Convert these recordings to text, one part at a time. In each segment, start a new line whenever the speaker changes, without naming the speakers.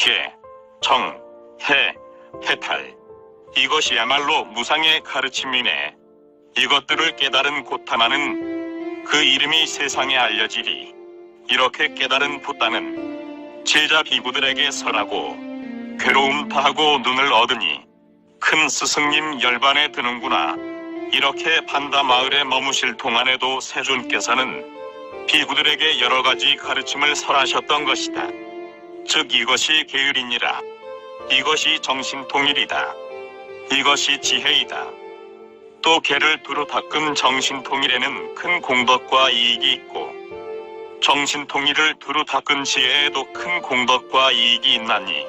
해, 정, 해, 해탈. 이것이야말로 무상의 가르침이네. 이것들을 깨달은 고타마는 그 이름이 세상에 알려지리. 이렇게 깨달은 부다는 제자 비구들에게 설하고 괴로움 다하고 눈을 얻으니 큰 스승님 열반에 드는구나. 이렇게 판다 마을에 머무실 동안에도 세존께서는 비구들에게 여러 가지 가르침을 설하셨던 것이다. 즉 이것이 계율이니라. 이것이 정신통일이다. 이것이 지혜이다. 또 개를 두루 닦은 정신통일에는 큰 공덕과 이익이 있고 정신통일을 두루 닦은 지혜에도 큰 공덕과 이익이 있나니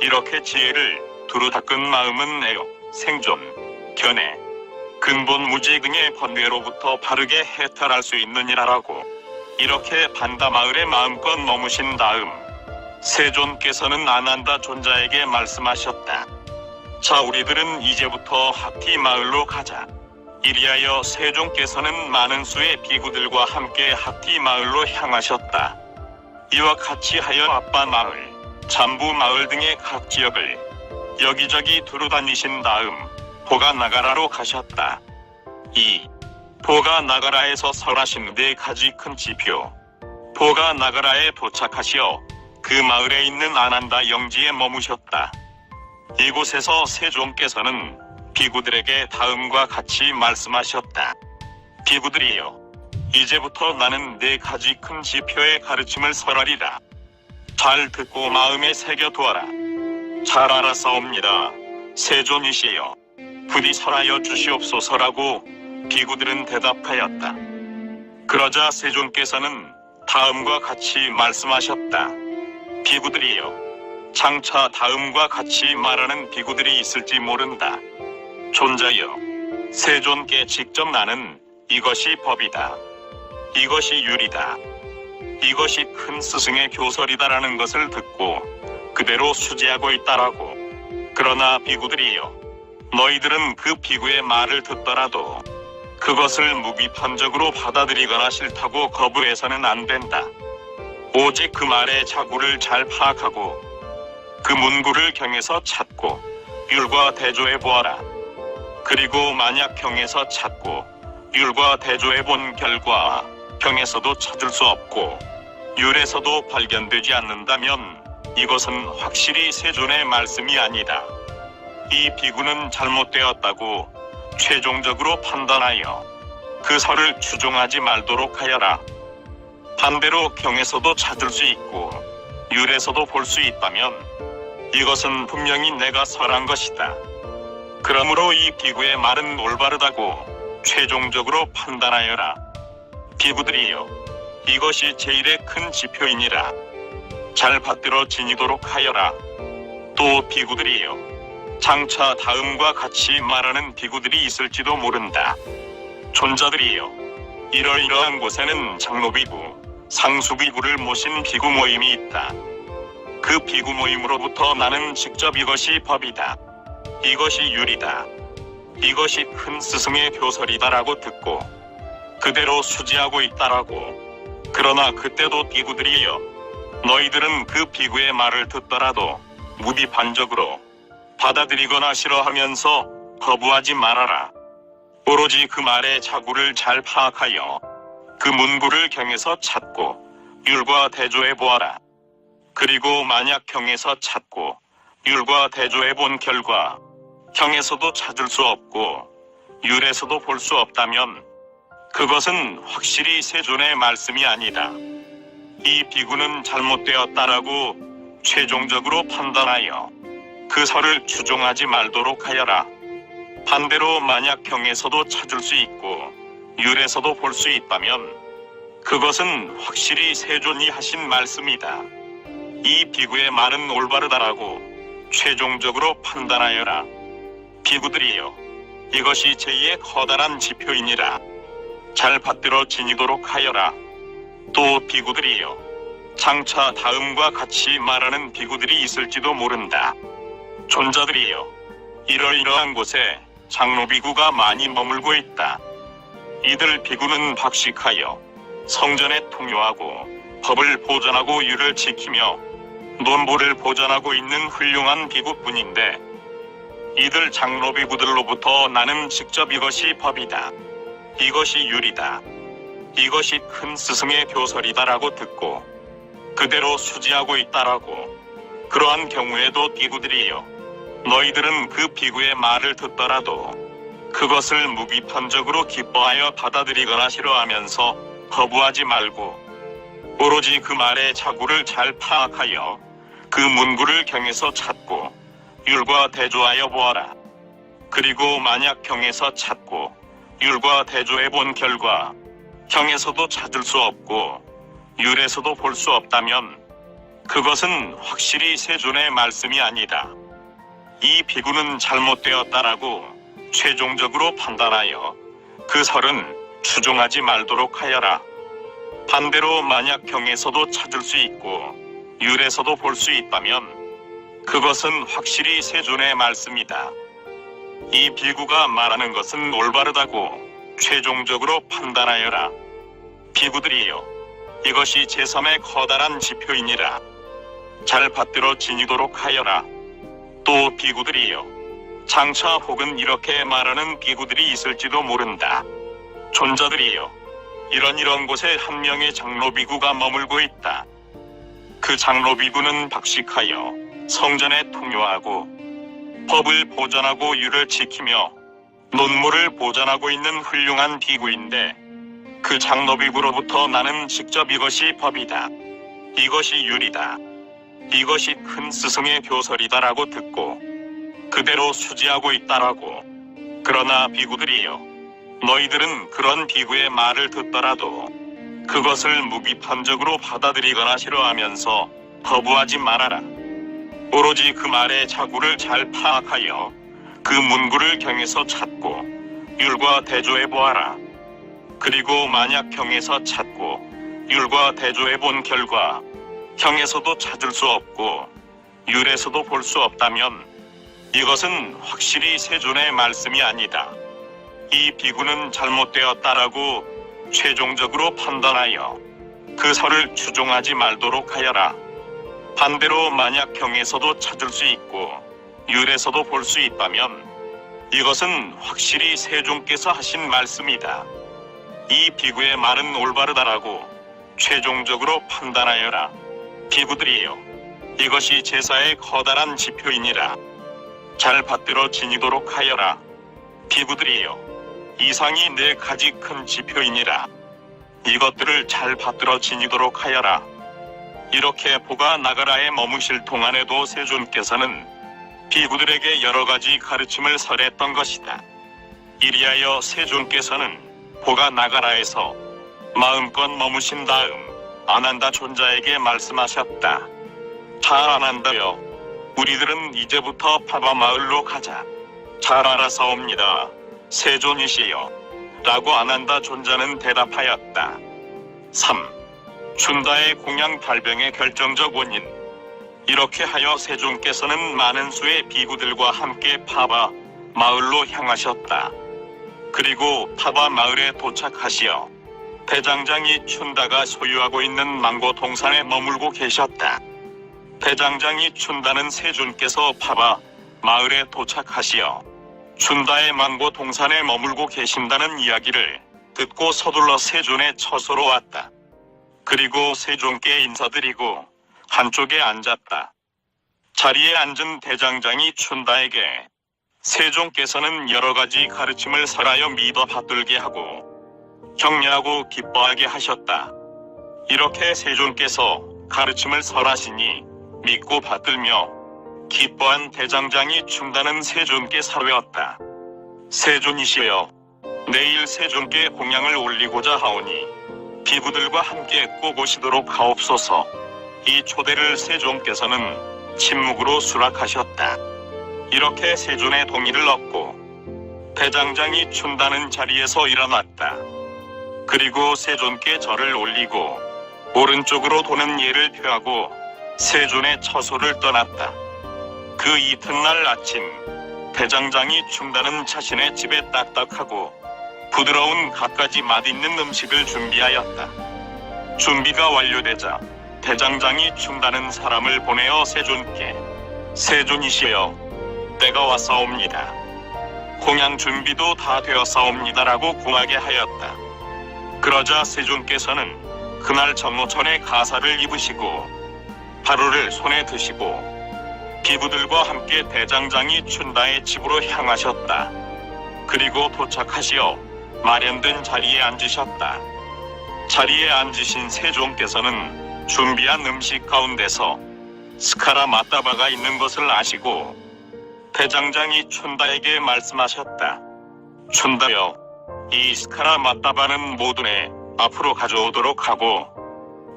이렇게 지혜를 두루 닦은 마음은 애욕, 생존, 견해, 근본 무지 등의 번뇌로부터 바르게 해탈할 수 있느니라라고. 이렇게 판다 마을에 마음껏 머무신 다음 세존께서는 아난다 존자에게 말씀하셨다. 자, 우리들은 이제부터 합티 마을로 가자. 이리하여 세존께서는 많은 수의 비구들과 함께 합티 마을로 향하셨다. 이와 같이 하여 앞바 마을, 잠부 마을 등의 각 지역을 여기저기 두루 다니신 다음 보가 나가라로 가셨다. 이 보가 나가라에서 설하신 4가지 큰 지표. 보가 나가라에 도착하시어 그 마을에 있는 아난다 영지에 머무셨다. 이곳에서 세존께서는 비구들에게 다음과 같이 말씀하셨다. 비구들이여, 이제부터 나는 4가지 큰 지표의 가르침을 설하리라. 잘 듣고 마음에 새겨두어라. 잘 알았사옵니다. 세존이시여, 부디 설하여 주시옵소서라고 비구들은 대답하였다. 그러자 세존께서는 다음과 같이 말씀하셨다. 비구들이여, 장차 다음과 같이 말하는 비구들이 있을지 모른다. 존자여, 세존께 직접 나는 이것이 법이다. 이것이 율이다. 이것이 큰 스승의 교설이다라는 것을 듣고 그대로 수지하고 있다라고. 그러나 비구들이여, 너희들은 그 비구의 말을 듣더라도 그것을 무비판적으로 받아들이거나 싫다고 거부해서는 안 된다. 오직 그 말의 자구를 잘 파악하고 그 문구를 경에서 찾고 율과 대조해 보아라. 그리고 만약 경에서 찾고 율과 대조해 본 결과 경에서도 찾을 수 없고 율에서도 발견되지 않는다면 이것은 확실히 세존의 말씀이 아니다. 이 비구는 잘못되었다고 최종적으로 판단하여 그 설을 추종하지 말도록 하여라. 반대로 경에서도 찾을 수 있고 율에서도 볼 수 있다면 이것은 분명히 내가 설한 것이다. 그러므로 이 비구의 말은 올바르다고 최종적으로 판단하여라. 비구들이여, 이것이 제일의 큰 지표이니라. 잘 받들어 지니도록 하여라. 또 비구들이여, 장차 다음과 같이 말하는 비구들이 있을지도 모른다. 존자들이여, 이러이러한 곳에는 장로비구, 상수비구를 모신 비구 모임이 있다. 그 비구 모임으로부터 나는 직접 이것이 법이다. 이것이 율이다. 이것이 큰 스승의 교설이다라고 듣고 그대로 수지하고 있다라고. 그러나 그때도 비구들이여, 너희들은 그 비구의 말을 듣더라도 무비판적으로 받아들이거나 싫어하면서 거부하지 말아라. 오로지 그 말의 자구를 잘 파악하여 그 문구를 경에서 찾고 율과 대조해 보아라. 그리고 만약 경에서 찾고 율과 대조해 본 결과 경에서도 찾을 수 없고 율에서도 볼 수 없다면 그것은 확실히 세존의 말씀이 아니다. 이 비구는 잘못되었다라고 최종적으로 판단하여 그 설을 추종하지 말도록 하여라. 반대로 만약 경에서도 찾을 수 있고 율에서도 볼 수 있다면 그것은 확실히 세존이 하신 말씀이다. 이 비구의 말은 올바르다라고 최종적으로 판단하여라. 비구들이여, 이것이 제2의 커다란 지표이니라. 잘 받들어 지니도록 하여라. 또 비구들이여, 장차 다음과 같이 말하는 비구들이 있을지도 모른다. 존자들이여, 이러이러한 곳에 장로비구가 많이 머물고 있다. 이들 비구는 박식하여 성전에 통요하고 법을 보존하고 율을 지키며 논부를 보전하고 있는 훌륭한 비구뿐인데 이들 장로비구들로부터 나는 직접 이것이 법이다, 이것이 율이다, 이것이 큰 스승의 교설이다라고 듣고 그대로 수지하고 있다라고. 그러한 경우에도 비구들이여, 너희들은 그 비구의 말을 듣더라도 그것을 무비판적으로 기뻐하여 받아들이거나 싫어하면서 거부하지 말고 오로지 그 말의 자구를 잘 파악하여 그 문구를 경에서 찾고 율과 대조하여 보아라. 그리고 만약 경에서 찾고 율과 대조해 본 결과 경에서도 찾을 수 없고 율에서도 볼 수 없다면 그것은 확실히 세존의 말씀이 아니다. 이 비구는 잘못되었다라고 최종적으로 판단하여 그 설은 추종하지 말도록 하여라. 반대로 만약 경에서도 찾을 수 있고 율에서도 볼 수 있다면 그것은 확실히 세존의 말씀이다. 이 비구가 말하는 것은 올바르다고 최종적으로 판단하여라. 비구들이여, 이것이 제3의 커다란 지표이니라. 잘 받들어 지니도록 하여라. 또 비구들이여, 장차 혹은 이렇게 말하는 비구들이 있을지도 모른다. 존자들이여, 이런 곳에 한 명의 장로비구가 머물고 있다. 그 장로비구는 박식하여 성전에 통요하고 법을 보전하고 율을 지키며 논문을 보전하고 있는 훌륭한 비구인데 그 장로비구로부터 나는 직접 이것이 법이다, 이것이 율이다, 이것이 큰 스승의 교설이다라고 듣고 그대로 수지하고 있다라고. 그러나 비구들이여, 너희들은 그런 비구의 말을 듣더라도 그것을 무비판적으로 받아들이거나 싫어하면서 거부하지 말아라. 오로지 그 말의 자구를 잘 파악하여 그 문구를 경에서 찾고 율과 대조해 보아라. 그리고 만약 경에서 찾고 율과 대조해 본 결과 경에서도 찾을 수 없고 율에서도 볼 수 없다면 이것은 확실히 세존의 말씀이 아니다. 이 비구는 잘못되었다라고 최종적으로 판단하여 그 설을 추종하지 말도록 하여라. 반대로 만약 경에서도 찾을 수 있고 율에서도 볼 수 있다면 이것은 확실히 세종께서 하신 말씀이다. 이 비구의 말은 올바르다라고 최종적으로 판단하여라. 비구들이여, 이것이 제사의 커다란 지표이니라. 잘 받들어 지니도록 하여라. 비구들이여, 이상이 4가지 큰 지표이니라. 이것들을 잘 받들어 지니도록 하여라. 이렇게 보가 나가라에 머무실 동안에도 세존께서는 비구들에게 여러 가지 가르침을 설했던 것이다. 이리하여 세존께서는 보가 나가라에서 마음껏 머무신 다음 아난다 존자에게 말씀하셨다. 자, 아난다여, 우리들은 이제부터 파바 마을로 가자. 잘 알아사옵니다, 세존이시여, 라고 아난다 존자는 대답하였다. 3. 춘다의 공양 발병의 결정적 원인. 이렇게 하여 세존께서는 많은 수의 비구들과 함께 파바 마을로 향하셨다. 그리고 파바 마을에 도착하시어 대장장이 춘다가 소유하고 있는 망고 동산에 머물고 계셨다. 대장장이 춘다는 세존께서 파바 마을에 도착하시어 춘다의 망고 동산에 머물고 계신다는 이야기를 듣고 서둘러 세존의 처소로 왔다. 그리고 세존께 인사드리고 한쪽에 앉았다. 자리에 앉은 대장장이 춘다에게 세존께서는 여러 가지 가르침을 설하여 믿어 받들게 하고 격려하고 기뻐하게 하셨다. 이렇게 세존께서 가르침을 설하시니 믿고 받들며 기뻐한 대장장이 춘다는 세존께 사회었다. 세존이시여, 내일 세존께 공양을 올리고자 하오니 비구들과 함께 꼭 오시도록 하옵소서. 이 초대를 세존께서는 침묵으로 수락하셨다. 이렇게 세존의 동의를 얻고 대장장이 춘다는 자리에서 일어났다. 그리고 세존께 절을 올리고 오른쪽으로 도는 예를 표하고 세존의 처소를 떠났다. 그 이튿날 아침, 대장장이 춘다는 자신의 집에 딱딱하고 부드러운 갖가지 맛있는 음식을 준비하였다. 준비가 완료되자 대장장이 춘다는 사람을 보내어 세존께 세존이시여 때가 왔사옵니다. 공양 준비도 다 되었사옵니다라고 공하게 하였다. 그러자 세존께서는 그날 전노천의 가사를 입으시고 바루를 손에 드시고 비부들과 함께 대장장이 춘다의 집으로 향하셨다. 그리고 도착하시어 마련된 자리에 앉으셨다. 자리에 앉으신 세종께서는 준비한 음식 가운데서 스카라 마따바가 있는 것을 아시고 대장장이 춘다에게 말씀하셨다. 춘다여, 이 스카라 마따바는 모두 내 앞으로 가져오도록 하고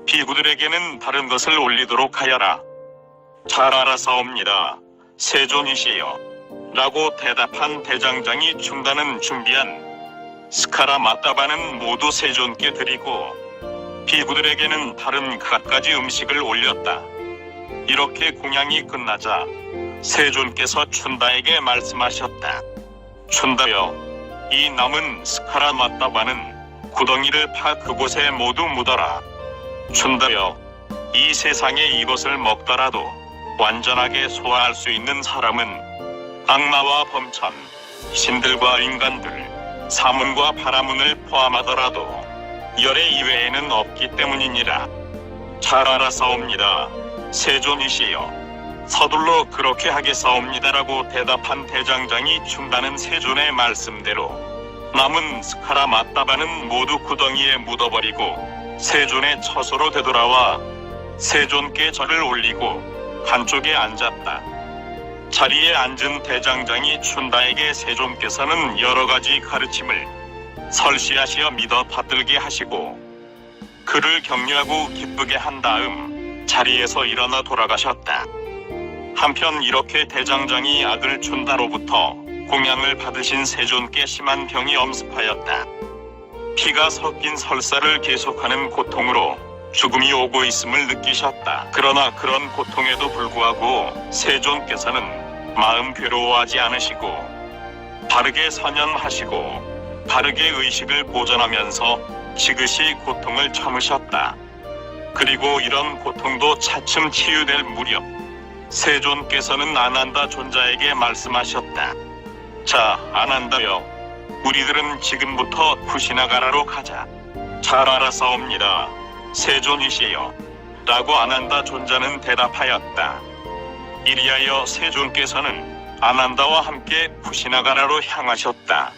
비구들에게는 다른 것을 올리도록 하여라. 잘 알아사옵니다, 세존이시여 라고 대답한 대장장이 춘다는 준비한 스카라 마따바는 모두 세존께 드리고 비구들에게는 다른 갖가지 음식을 올렸다. 이렇게 공양이 끝나자 세존께서 춘다에게 말씀하셨다. 춘다여, 이 남은 스카라 마따바는 구덩이를 파 그곳에 모두 묻어라. 춘다여, 이 세상에 이것을 먹더라도 완전하게 소화할 수 있는 사람은 악마와 범천, 신들과 인간들, 사문과 바라문을 포함하더라도 열의 이외에는 없기 때문이니라. 잘 알아사옵니다, 세존이시여 서둘러 그렇게 하겠사옵니다라고 대답한 대장장이 춘다는 세존의 말씀대로 남은 스카라 마따바는 모두 구덩이에 묻어버리고 세존의 처소로 되돌아와 세존께 절을 올리고 한쪽에 앉았다. 자리에 앉은 대장장이 춘다에게 세존께서는 여러가지 가르침을 설시하시어 믿어 받들게 하시고 그를 격려하고 기쁘게 한 다음 자리에서 일어나 돌아가셨다. 한편 이렇게 대장장이 아들 춘다로부터 공양을 받으신 세존께 심한 병이 엄습하였다. 피가 섞인 설사를 계속하는 고통으로 죽음이 오고 있음을 느끼셨다. 그러나 그런 고통에도 불구하고 세존께서는 마음 괴로워하지 않으시고 바르게 선연하시고 바르게 의식을 보존하면서 지그시 고통을 참으셨다. 그리고 이런 고통도 차츰 치유될 무렵 세존께서는 아난다 존자에게 말씀하셨다. 자, 아난다여, 우리들은 지금부터 쿠시나가라로 가자. 잘 알아사옵니다, 세존이시여 라고 아난다 존자는 대답하였다. 이리하여 세존께서는 아난다와 함께 쿠시나가라로 향하셨다.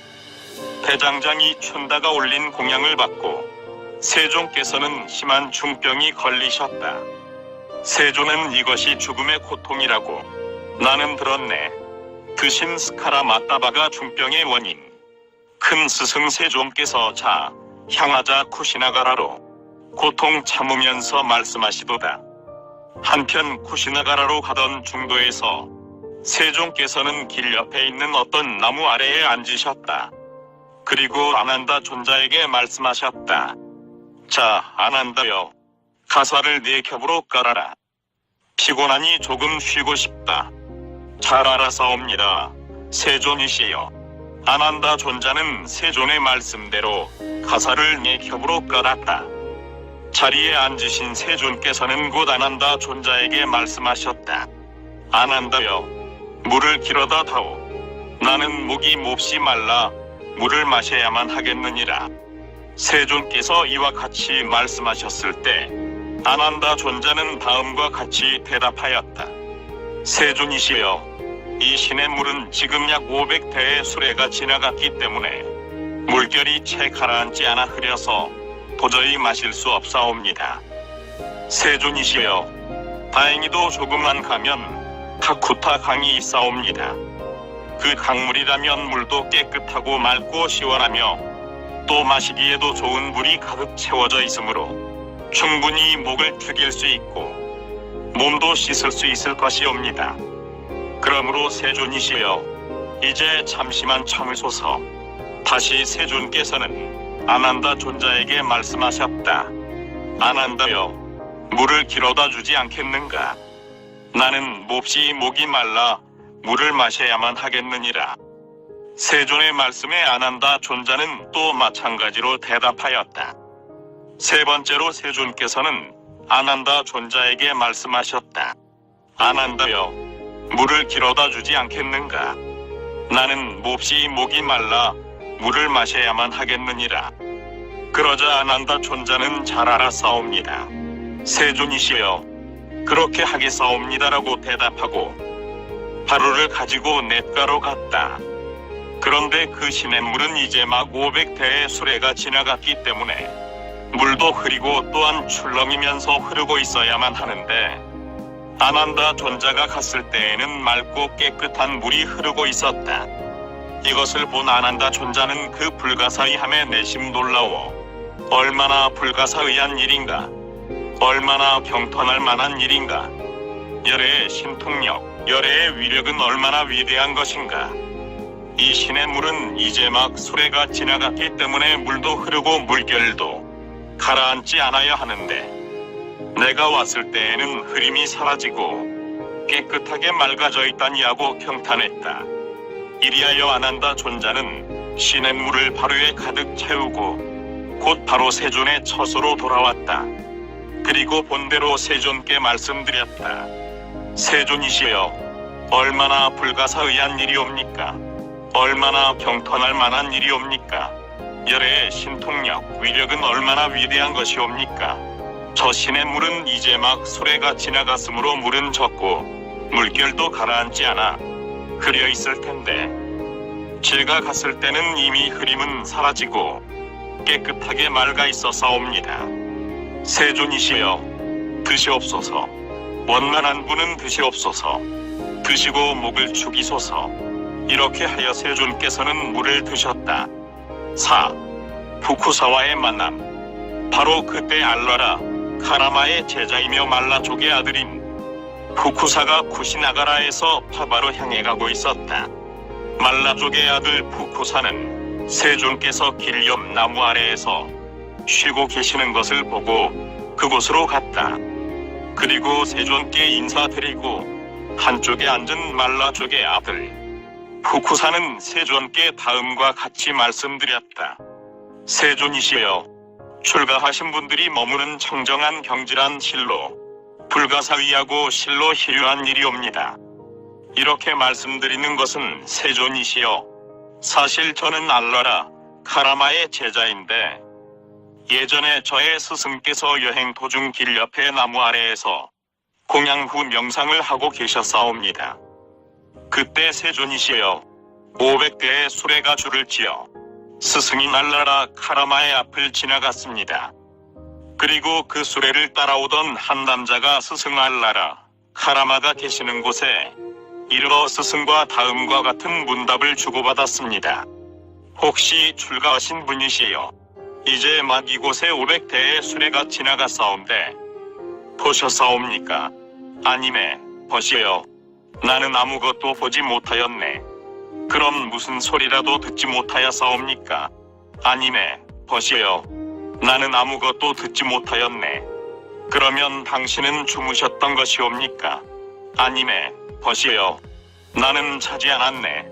대장장이 춘다가 올린 공양을 받고 세존께서는 심한 중병이 걸리셨다. 세존은 이것이 죽음의 고통이라고 나는 들었네. 드신 스카라 마따바가 중병의 원인. 큰 스승 세존께서 자, 향하자 쿠시나가라로 고통 참으면서 말씀하시도다. 한편 쿠시나가라로 가던 중도에서 세존께서는 길 옆에 있는 어떤 나무 아래에 앉으셨다. 그리고 아난다 존자에게 말씀하셨다. 자, 아난다여, 가사를 네 겹으로 깔아라. 피곤하니 조금 쉬고 싶다. 잘 알아사옵니다, 세존이시여. 아난다 존자는 세존의 말씀대로 가사를 네 겹으로 깔았다. 자리에 앉으신 세존께서는 곧 아난다 존자에게 말씀하셨다. 아난다여, 물을 길어다 다오. 나는 목이 몹시 말라 물을 마셔야만 하겠느니라. 세존께서 이와 같이 말씀하셨을 때 아난다 존자는 다음과 같이 대답하였다. 세존이시여, 이 신의 물은 지금 약 500대의 수레가 지나갔기 때문에 물결이 채 가라앉지 않아 흐려서 도저히 마실 수 없사옵니다. 세존이시여, 다행히도 조금만 가면 카쿠타 강이 있사옵니다. 그 강물이라면 물도 깨끗하고 맑고 시원하며 또 마시기에도 좋은 물이 가득 채워져 있으므로 충분히 목을 죽일 수 있고 몸도 씻을 수 있을 것이옵니다. 그러므로 세존이시여, 이제 잠시만 참으소서. 다시 세존께서는 아난다 존자에게 말씀하셨다. 아난다여, 물을 길어다 주지 않겠는가? 나는 몹시 목이 말라 물을 마셔야만 하겠느니라. 세존의 말씀에 아난다 존자는 또 마찬가지로 대답하였다. 세 번째로 세존께서는 아난다 존자에게 말씀하셨다. 아난다여, 물을 길어다 주지 않겠는가? 나는 몹시 목이 말라 물을 마셔야만 하겠느니라. 그러자 아난다 존자는 잘 알아싸웁니다. 세존이시여, 그렇게 하겠사옵니다라고 대답하고 바루를 가지고 냇가로 갔다. 그런데 그 시냇물은 이제 막 500대의 수레가 지나갔기 때문에 물도 흐리고 또한 출렁이면서 흐르고 있어야만 하는데, 아난다 존자가 갔을 때에는 맑고 깨끗한 물이 흐르고 있었다. 이것을 본 아난다 존자는 그 불가사의함에 내심 놀라워 얼마나 불가사의한 일인가, 얼마나 경턴할 만한 일인가, 열애의 신통력, 열애의 위력은 얼마나 위대한 것인가. 이 시냇물은 이제 막 수레가 지나갔기 때문에 물도 흐르고 물결도 가라앉지 않아야 하는데, 내가 왔을 때에는 흐림이 사라지고 깨끗하게 맑아져 있다니 하고 경탄했다. 이리하여 아난다 존자는 시냇물을 바루에 가득 채우고 곧 바로 세존의 처소로 돌아왔다. 그리고 본대로 세존께 말씀드렸다. 세존이시여, 얼마나 불가사의한 일이옵니까? 얼마나 경턴할 만한 일이옵니까? 열애의 신통력, 위력은 얼마나 위대한 것이옵니까? 저 시냇물은 이제 막 수레가 지나갔으므로 물은 졌고 물결도 가라앉지 않아 흐려 있을 텐데, 제가 갔을 때는 이미 흐림은 사라지고 깨끗하게 맑아 있어사옵니다. 세존이시여, 드시옵소서. 원만한 분은 드시옵소서. 드시고 목을 축이소서. 이렇게 하여 세존께서는 물을 드셨다. 4. 푸쿠사와의 만남. 바로 그때 알라라 카라마의 제자이며 말라족의 아들인 푸쿠사가 쿠시나가라에서 파바로 향해 가고 있었다. 말라족의 아들 푸쿠사는 세존께서 길 옆 나무 아래에서 쉬고 계시는 것을 보고 그곳으로 갔다. 그리고 세존께 인사드리고 한쪽에 앉은 말라족의 아들 푸쿠사는 세존께 다음과 같이 말씀드렸다. 세존이시여, 출가하신 분들이 머무는 청정한 경질한 실로 불가사의하고 실로 희류한 일이옵니다. 이렇게 말씀드리는 것은 세존이시여, 사실 저는 알라라 카라마의 제자인데 예전에 저의 스승께서 여행 도중 길 옆에 나무 아래에서 공양 후 명상을 하고 계셨사옵니다. 그때 세존이시여, 500대의 수레가 줄을 지어 스승인 알라라 카라마의 앞을 지나갔습니다. 그리고 그 수레를 따라오던 한 남자가 스승 알라라 카라마가 계시는 곳에 이르러 스승과 다음과 같은 문답을 주고받았습니다. 혹시 출가하신 분이시여, 이제 막 이곳에 500대의 수레가 지나갔사온데 보셨사옵니까? 아니네, 보시오. 나는 아무것도 보지 못하였네. 그럼 무슨 소리라도 듣지 못하였사옵니까? 아니네, 보시오. 나는 아무것도 듣지 못하였네. 그러면 당신은 주무셨던 것이옵니까? 아니네, 보시오. 나는 자지 않았네.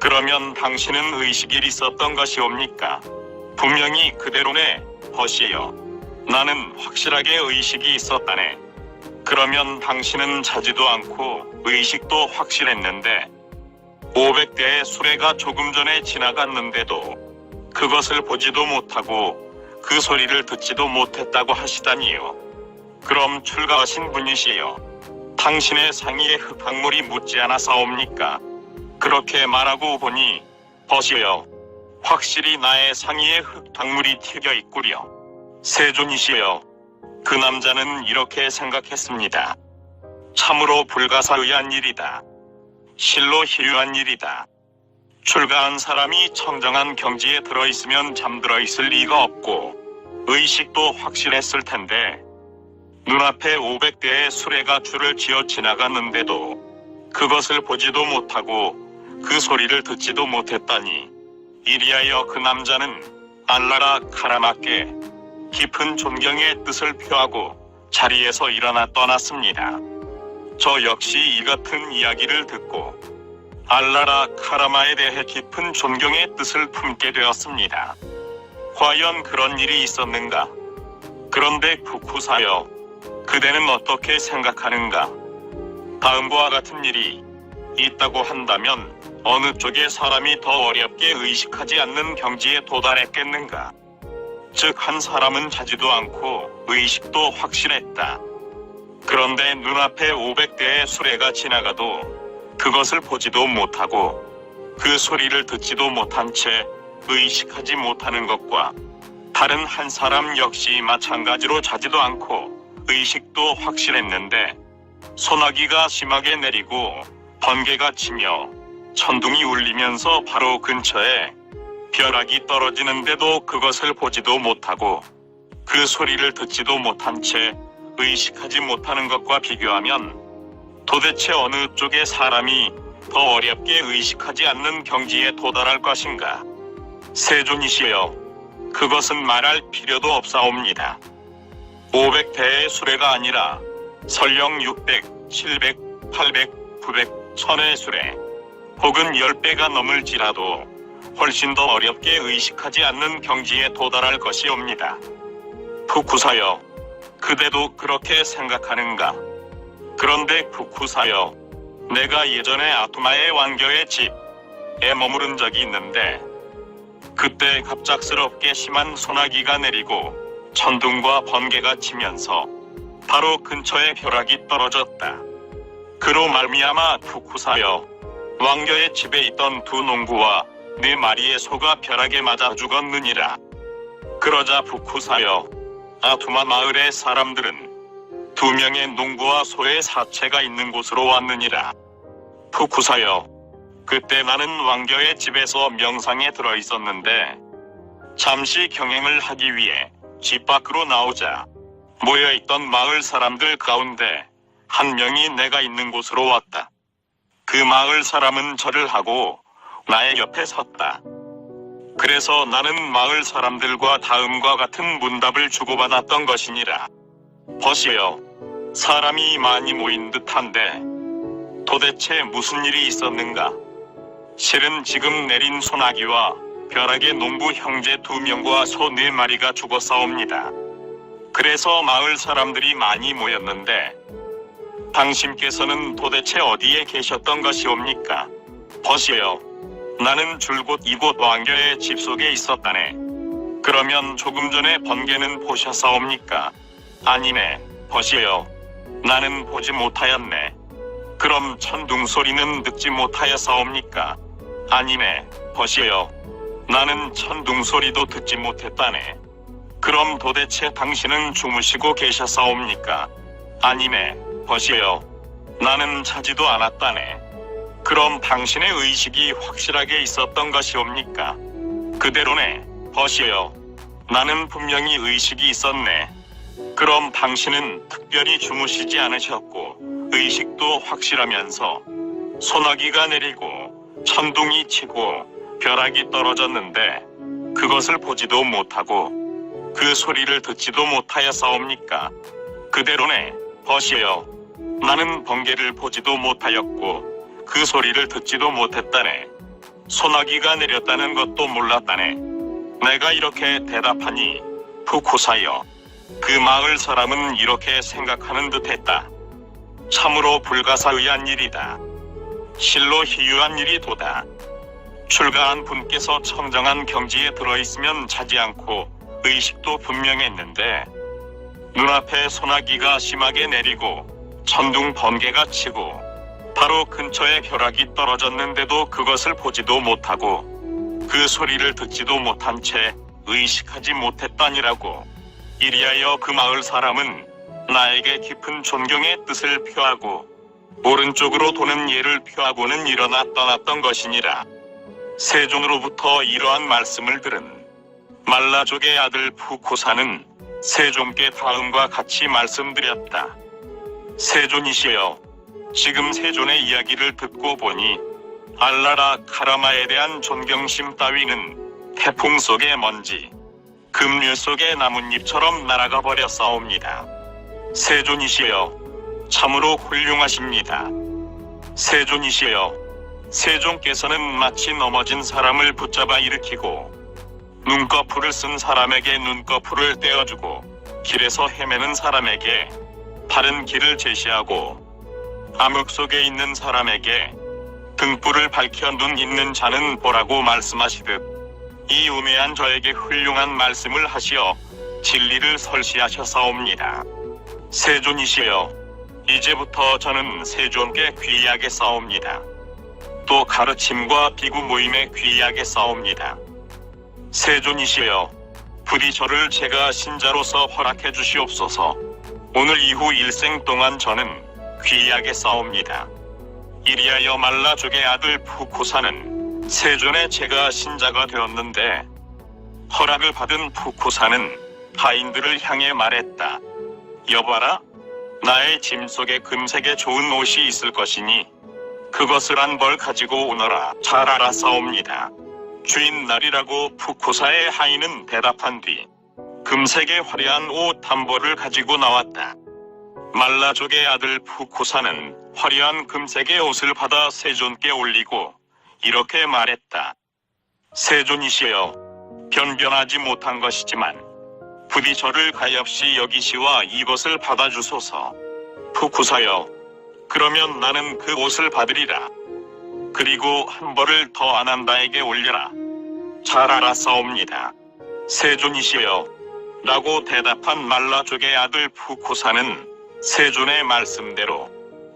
그러면 당신은 의식이 있었던 것이옵니까? 분명히 그대로네, 보시오. 나는 확실하게 의식이 있었다네. 그러면 당신은 자지도 않고 의식도 확실했는데 500대의 수레가 조금 전에 지나갔는데도 그것을 보지도 못하고 그 소리를 듣지도 못했다고 하시다니요. 그럼 출가하신 분이시여, 당신의 상의에 흙탕물이 묻지 않아사옵니까? 그렇게 말하고 보니 보시오, 확실히 나의 상의에 흙탕물이 튀겨 있구려. 세존이시여, 그 남자는 이렇게 생각했습니다. 참으로 불가사의한 일이다. 실로 희류한 일이다. 출가한 사람이 청정한 경지에 들어있으면 잠들어 있을 리가 없고 의식도 확실했을 텐데 눈앞에 500대의 수레가 줄을 지어 지나갔는데도 그것을 보지도 못하고 그 소리를 듣지도 못했다니, 이리하여 그 남자는 알라라 카라마께 깊은 존경의 뜻을 표하고 자리에서 일어나 떠났습니다. 저 역시 이 같은 이야기를 듣고 알라라 카라마에 대해 깊은 존경의 뜻을 품게 되었습니다. 과연 그런 일이 있었는가? 그런데 푸쿠사여, 그대는 어떻게 생각하는가? 다음과 같은 일이 있다고 한다면 어느 쪽에 사람이 더 어렵게 의식하지 않는 경지에 도달했겠는가? 즉, 한 사람은 자지도 않고 의식도 확실했다. 그런데 눈앞에 500대의 수레가 지나가도 그것을 보지도 못하고 그 소리를 듣지도 못한 채 의식하지 못하는 것과, 다른 한 사람 역시 마찬가지로 자지도 않고 의식도 확실했는데 소나기가 심하게 내리고 번개가 치며 천둥이 울리면서 바로 근처에 벼락이 떨어지는데도 그것을 보지도 못하고 그 소리를 듣지도 못한 채 의식하지 못하는 것과 비교하면 도대체 어느 쪽의 사람이 더 어렵게 의식하지 않는 경지에 도달할 것인가? 세존이시여, 그것은 말할 필요도 없사옵니다. 500대의 수레가 아니라 설령 600, 700, 800, 900, 1000의 수레 혹은 10배가 넘을지라도 훨씬 더 어렵게 의식하지 않는 경지에 도달할 것이옵니다. 푸쿠사여, 그대도 그렇게 생각하는가? 그런데 푸쿠사여, 내가 예전에 아투마의 왕교의 집에 머무른 적이 있는데 그때 갑작스럽게 심한 소나기가 내리고 천둥과 번개가 치면서 바로 근처에 벼락이 떨어졌다. 그로 말미암아 푸쿠사여, 왕교의 집에 있던 두 농부와 4마리의 소가 벼락에 맞아 죽었느니라. 그러자 푸쿠사여, 아투마 마을의 사람들은 2명의 농부와 소의 사체가 있는 곳으로 왔느니라. 푸쿠사여, 그때 나는 왕교의 집에서 명상에 들어 있었는데 잠시 경행을 하기 위해 집 밖으로 나오자 모여있던 마을 사람들 가운데 한 명이 내가 있는 곳으로 왔다. 그 마을 사람은 절을 하고 나의 옆에 섰다. 그래서 나는 마을 사람들과 다음과 같은 문답을 주고받았던 것이니라. 버시여, 사람이 많이 모인 듯한데 도대체 무슨 일이 있었는가? 실은 지금 내린 소나기와 벼락에 농부 형제 2명과 소 4마리가 죽었사옵니다. 그래서 마을 사람들이 많이 모였는데 당신께서는 도대체 어디에 계셨던 것이옵니까? 버시여, 나는 줄곧 이곳 왕교의 집 속에 있었다네. 그러면 조금 전에 번개는 보셨사옵니까? 아니네, 버시여, 나는 보지 못하였네. 그럼 천둥 소리는 듣지 못하였사옵니까? 아니네, 버시여, 나는 천둥 소리도 듣지 못했다네. 그럼 도대체 당신은 주무시고 계셨사옵니까? 아니네, 버시여, 나는 자지도 않았다네. 그럼 당신의 의식이 확실하게 있었던 것이옵니까? 그대로네, 버시여, 나는 분명히 의식이 있었네. 그럼 당신은 특별히 주무시지 않으셨고 의식도 확실하면서 소나기가 내리고 천둥이 치고 벼락이 떨어졌는데 그것을 보지도 못하고 그 소리를 듣지도 못하였사옵니까? 그대로네, 버시여, 나는 번개를 보지도 못하였고 그 소리를 듣지도 못했다네. 소나기가 내렸다는 것도 몰랐다네. 내가 이렇게 대답하니 푸쿠사여, 그 마을 사람은 이렇게 생각하는 듯했다. 참으로 불가사의한 일이다. 실로 희유한 일이도다. 출가한 분께서 청정한 경지에 들어있으면 자지 않고 의식도 분명했는데 눈앞에 소나기가 심하게 내리고 천둥 번개가 치고 바로 근처에 벼락이 떨어졌는데도 그것을 보지도 못하고 그 소리를 듣지도 못한 채 의식하지 못했다니라고. 이리하여 그 마을 사람은 나에게 깊은 존경의 뜻을 표하고 오른쪽으로 도는 예를 표하고는 일어나 떠났던 것이니라. 세존으로부터 이러한 말씀을 들은 말라족의 아들 푸쿠사는 세존께 다음과 같이 말씀드렸다. 세존이시여, 지금 세존의 이야기를 듣고 보니 알라라 카라마에 대한 존경심 따위는 태풍 속의 먼지, 급류 속의 나뭇잎처럼 날아가 버렸사옵니다. 세존이시여, 참으로 훌륭하십니다. 세존이시여, 세존께서는 마치 넘어진 사람을 붙잡아 일으키고 눈꺼풀을 쓴 사람에게 눈꺼풀을 떼어주고 길에서 헤매는 사람에게 바른 길을 제시하고 암흑 속에 있는 사람에게 등불을 밝혀 눈 있는 자는 보라고 말씀하시듯 이 우매한 저에게 훌륭한 말씀을 하시어 진리를 설시하셨사옵니다. 세존이시여, 이제부터 저는 세존께 귀하게 싸웁니다. 또 가르침과 비구 모임에 귀하게 싸웁니다. 세존이시여, 부디 저를 제가 신자로서 허락해 주시옵소서. 오늘 이후 일생 동안 저는 귀하게 싸웁니다. 이리하여 말라족의 아들 푸쿠사는 세존에 제가 신자가 되었는데 허락을 받은 푸쿠사는 하인들을 향해 말했다. 여봐라, 나의 짐 속에 금색의 좋은 옷이 있을 것이니 그것을 한 벌 가지고 오너라. 잘 알아싸웁니다. 주인 날이라고 푸쿠사의 하인은 대답한 뒤 금색의 화려한 옷 한 벌을 가지고 나왔다. 말라족의 아들 푸쿠사는 화려한 금색의 옷을 받아 세존께 올리고 이렇게 말했다. 세존이시여, 변변하지 못한 것이지만 부디 저를 가엾이 여기시와 이것을 받아주소서. 푸쿠사여, 그러면 나는 그 옷을 받으리라. 그리고 한 벌을 더 아난다에게 올려라. 잘 알아싸웁니다. 세존이시여, 라고 대답한 말라족의 아들 푸쿠사는 세존의 말씀대로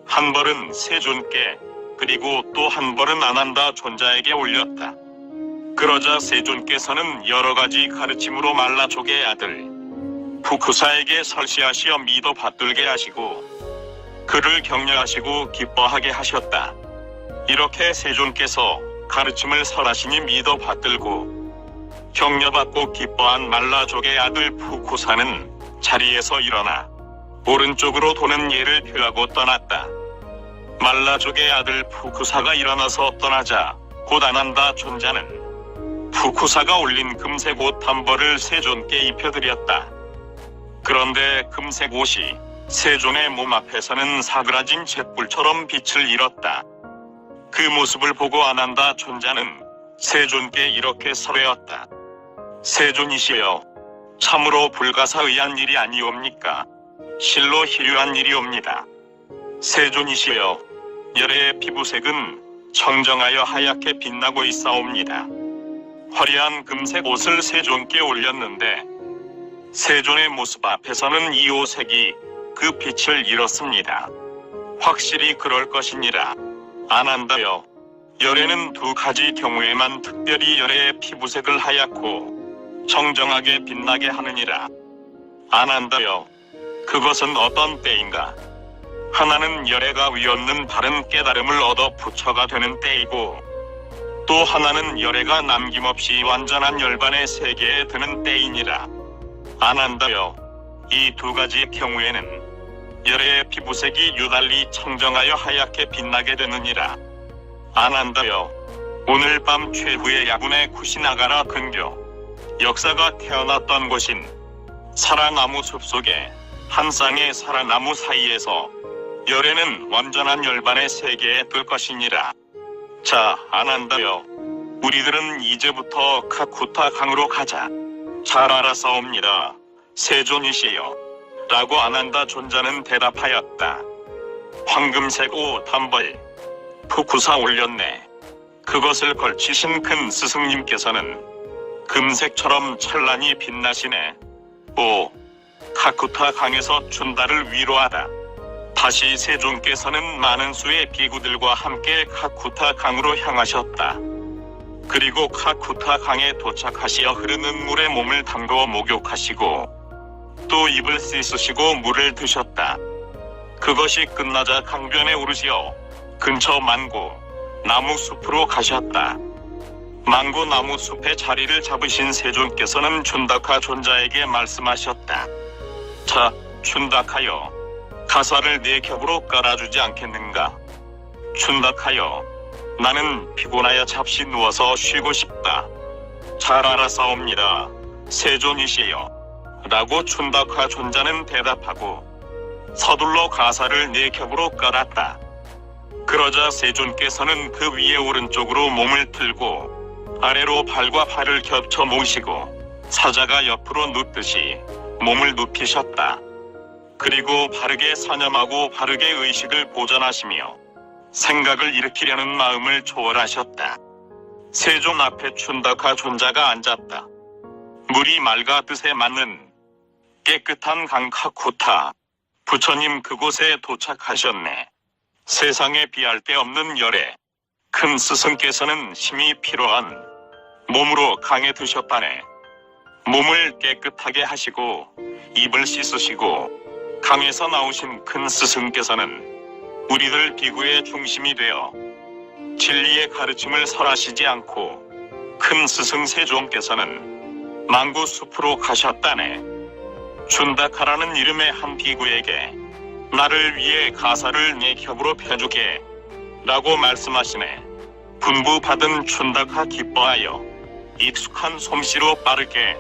한 벌은 세존께 그리고 또 한 벌은 아난다 존자에게 올렸다. 그러자 세존께서는 여러 가지 가르침으로 말라족의 아들 푸쿠사에게 설시하시어 믿어 받들게 하시고 그를 격려하시고 기뻐하게 하셨다. 이렇게 세존께서 가르침을 설하시니 믿어 받들고 격려받고 기뻐한 말라족의 아들 푸쿠사는 자리에서 일어나 오른쪽으로 도는 예를 표하고 떠났다. 말라족의 아들 푸쿠사가 일어나서 떠나자 곧 아난다 존자는 푸쿠사가 올린 금색 옷 한 벌을 세존께 입혀드렸다. 그런데 금색 옷이 세존의 몸 앞에서는 사그라진 잿불처럼 빛을 잃었다. 그 모습을 보고 아난다 존자는 세존께 이렇게 설하였다. 세존이시여, 참으로 불가사의한 일이 아니옵니까? 실로 희류한 일이옵니다. 세존이시여, 열애의 피부색은 청정하여 하얗게 빛나고 있사옵니다. 화려한 금색 옷을 세존께 올렸는데 세존의 모습 앞에서는 이 옷색이 그 빛을 잃었습니다. 확실히 그럴 것이니라. 아난다여, 열애는 두 가지 경우에만 특별히 열애의 피부색을 하얗고 청정하게 빛나게 하느니라. 아난다여, 그것은 어떤 때인가? 하나는 열애가 위없는 바른 깨달음을 얻어 부처가 되는 때이고 또 하나는 열애가 남김없이 완전한 열반의 세계에 드는 때이니라. 아난다여, 이 두 가지 경우에는 열애의 피부색이 유달리 청정하여 하얗게 빛나게 되느니라. 아난다여, 오늘 밤 최후의 야군의 쿠시나가라 근교 역사가 태어났던 곳인 사라나무 숲속에 한 쌍의 사라나무 사이에서 열애는 완전한 열반의 세계에 들 것이니라. 자, 아난다여, 우리들은 이제부터 카쿠타 강으로 가자. 잘 알아싸웁니다. 세존이시여, 라고 아난다 존자는 대답하였다. 황금색 옷 한 벌, 푸쿠사 올렸네. 그것을 걸치신 큰 스승님께서는 금색처럼 찬란히 빛나시네. 오, 카쿠타 강에서 춘달을 위로하다. 다시 세존께서는 많은 수의 비구들과 함께 카쿠타 강으로 향하셨다. 그리고 카쿠타 강에 도착하시어 흐르는 물에 몸을 담궈 목욕하시고 또 입을 씻으시고 물을 드셨다. 그것이 끝나자 강변에 오르시어 근처 만고 나무 숲으로 가셨다. 망고 나무 숲에 자리를 잡으신 세존께서는 춘다카 존자에게 말씀하셨다. 자, 춘다카여, 가사를 내 겹으로 깔아주지 않겠는가? 춘다카여, 나는 피곤하여 잡시 누워서 쉬고 싶다. 잘 알아싸웁니다. 세존이시여, 라고 춘다카 존자는 대답하고 서둘러 가사를 내 겹으로 깔았다. 그러자 세존께서는 그 위에 오른쪽으로 몸을 틀고 아래로 발과 발을 겹쳐 모으시고 사자가 옆으로 눕듯이 몸을 눕히셨다. 그리고 바르게 사념하고 바르게 의식을 보존하시며 생각을 일으키려는 마음을 초월하셨다. 세존 앞에 춘다카 존자가 앉았다. 물이 맑아 뜻에 맞는 깨끗한 강 카쿠타. 부처님 그곳에 도착하셨네. 세상에 비할 데 없는 열애. 큰 스승께서는 힘이 필요한 몸으로 강에 드셨다네. 몸을 깨끗하게 하시고 입을 씻으시고 강에서 나오신 큰 스승께서는 우리들 비구의 중심이 되어 진리의 가르침을 설하시지 않고 큰 스승 세존께서는 망구 숲으로 가셨다네. 춘다카라는 이름의 한 비구에게 나를 위해 가사를 내 겹으로 펴주게 라고 말씀하시네. 분부받은 춘다카 기뻐하여 익숙한 솜씨로 빠르게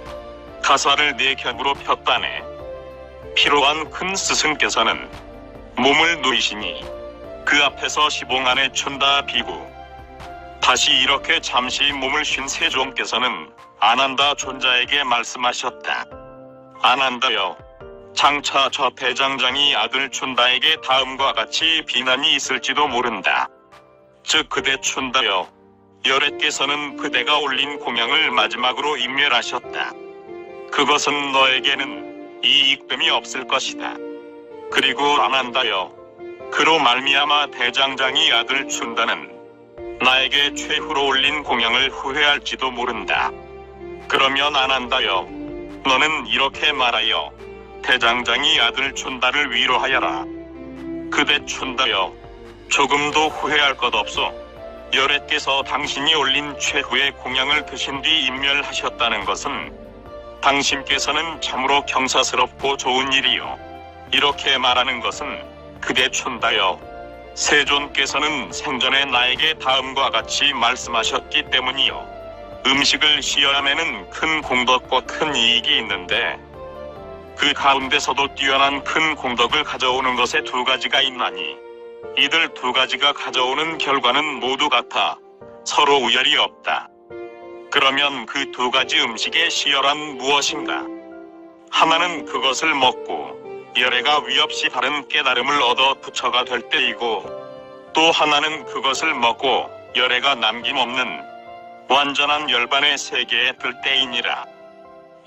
가사를 내 겹으로 폈다네. 필요한 큰 스승께서는 몸을 누이시니 그 앞에서 시봉안에 춘다 비구. 다시 이렇게 잠시 몸을 쉰 세존께서는 아난다 존자에게 말씀하셨다. 아난다여, 장차 저 대장장이 아들 춘다에게 다음과 같이 비난이 있을지도 모른다. 즉 그대 춘다여, 열애께서는 그대가 올린 공양을 마지막으로 인멸하셨다. 그것은 너에게는 이익됨이 없을 것이다. 그리고 아난다여, 그로 말미암아 대장장이 아들 춘다는 나에게 최후로 올린 공양을 후회할지도 모른다. 그러면 아난다여, 너는 이렇게 말하여 대장장이 아들 춘다를 위로하여라. 그대 춘다여, 조금도 후회할 것 없어. 열애께서 당신이 올린 최후의 공양을 드신 뒤 인멸하셨다는 것은 당신께서는 참으로 경사스럽고 좋은 일이요. 이렇게 말하는 것은 그대 춘다여, 세존께서는 생전에 나에게 다음과 같이 말씀하셨기 때문이요. 음식을 시어함에는 큰 공덕과 큰 이익이 있는데 그 가운데서도 뛰어난 큰 공덕을 가져오는 것에 두 가지가 있나니 이들 두 가지가 가져오는 결과는 모두 같아 서로 우열이 없다. 그러면 그 두 가지 음식의 시열은 무엇인가? 하나는 그것을 먹고 열애가 위없이 바른 깨달음을 얻어 부처가 될 때이고 또 하나는 그것을 먹고 열애가 남김없는 완전한 열반의 세계에 들 때이니라.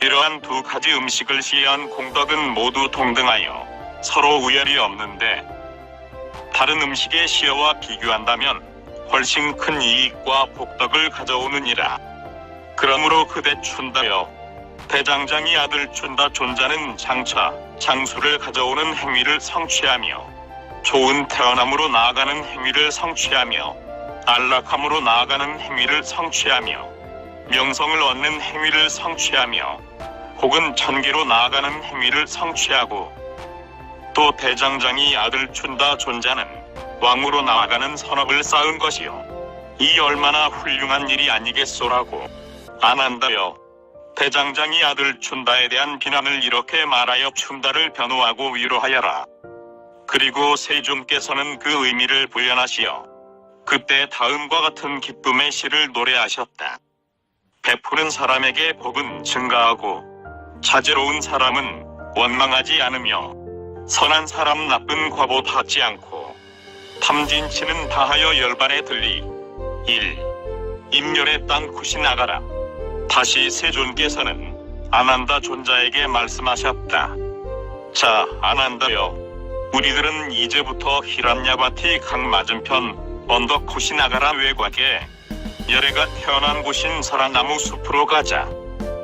이러한 두 가지 음식을 시해한 공덕은 모두 동등하여 서로 우열이 없는데 다른 음식의 시여와 비교한다면 훨씬 큰 이익과 복덕을 가져오느니라. 그러므로 그대 춘다여, 대장장이 아들 춘다 존자는 장차 장수를 가져오는 행위를 성취하며 좋은 태어남으로 나아가는 행위를 성취하며 안락함으로 나아가는 행위를 성취하며 명성을 얻는 행위를 성취하며 혹은 천계로 나아가는 행위를 성취하고 또 대장장이 아들 춘다 존자는 왕으로 나아가는 선업을 쌓은 것이요. 이 얼마나 훌륭한 일이 아니겠소라고. 아난다여, 대장장이 아들 춘다에 대한 비난을 이렇게 말하여 춘다를 변호하고 위로하여라. 그리고 세존께서는 그 의미를 부연하시어 그때 다음과 같은 기쁨의 시를 노래하셨다. 베푸는 사람에게 복은 증가하고 자제로운 사람은 원망하지 않으며 선한 사람 나쁜 과보 받지 않고 탐진치는 다하여 열반에 들리. 1. 인멸의 땅 굿이 나가라. 다시 세존께서는 아난다 존자에게 말씀하셨다. 자, 아난다여, 우리들은 이제부터 히란야바티 강 맞은편 언덕 쿠시나가라 외곽에 열애가 태어난 곳인 설화나무 숲으로 가자.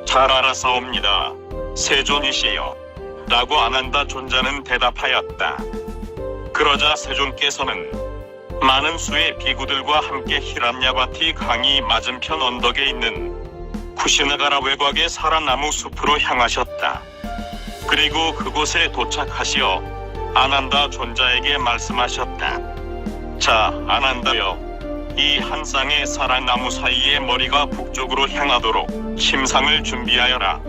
잘 알아사옵니다, 세존이시여 라고 아난다 존자는 대답하였다. 그러자 세존께서는 많은 수의 비구들과 함께 히란야바티 강이 맞은편 언덕에 있는 쿠시나가라 외곽의 설화나무 숲으로 향하셨다. 그리고 그곳에 도착하시어 아난다 존자에게 말씀하셨다. 자, 아난다여, 이 한 쌍의 사랑나무 사이의 머리가 북쪽으로 향하도록 침상을 준비하여라.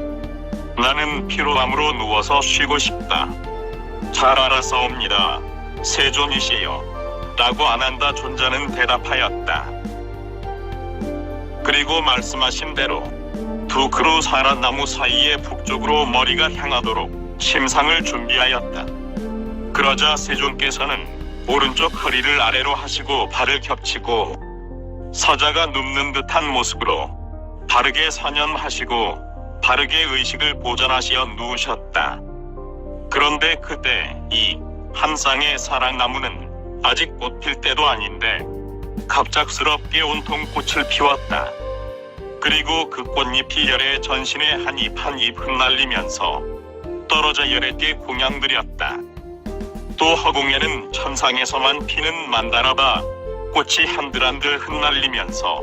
나는 피로함으로 누워서 쉬고 싶다. 잘 알아사옵니다, 세존이시여 라고 아난다 존자는 대답하였다. 그리고 말씀하신 대로 두 그루 사랑나무 사이의 북쪽으로 머리가 향하도록 침상을 준비하였다. 그러자 세존께서는 오른쪽 허리를 아래로 하시고 발을 겹치고 서자가 눕는 듯한 모습으로 바르게 선념하시고 바르게 의식을 보전하시어 누우셨다. 그런데 그때 이 한 쌍의 사랑나무는 아직 꽃 필 때도 아닌데 갑작스럽게 온통 꽃을 피웠다. 그리고 그 꽃잎이 열의 전신에 한 잎 한 잎 흩날리면서 떨어져 열에게 공양드렸다. 또 허공에는 천상에서만 피는 만다라바 꽃이 한들한들 흩날리면서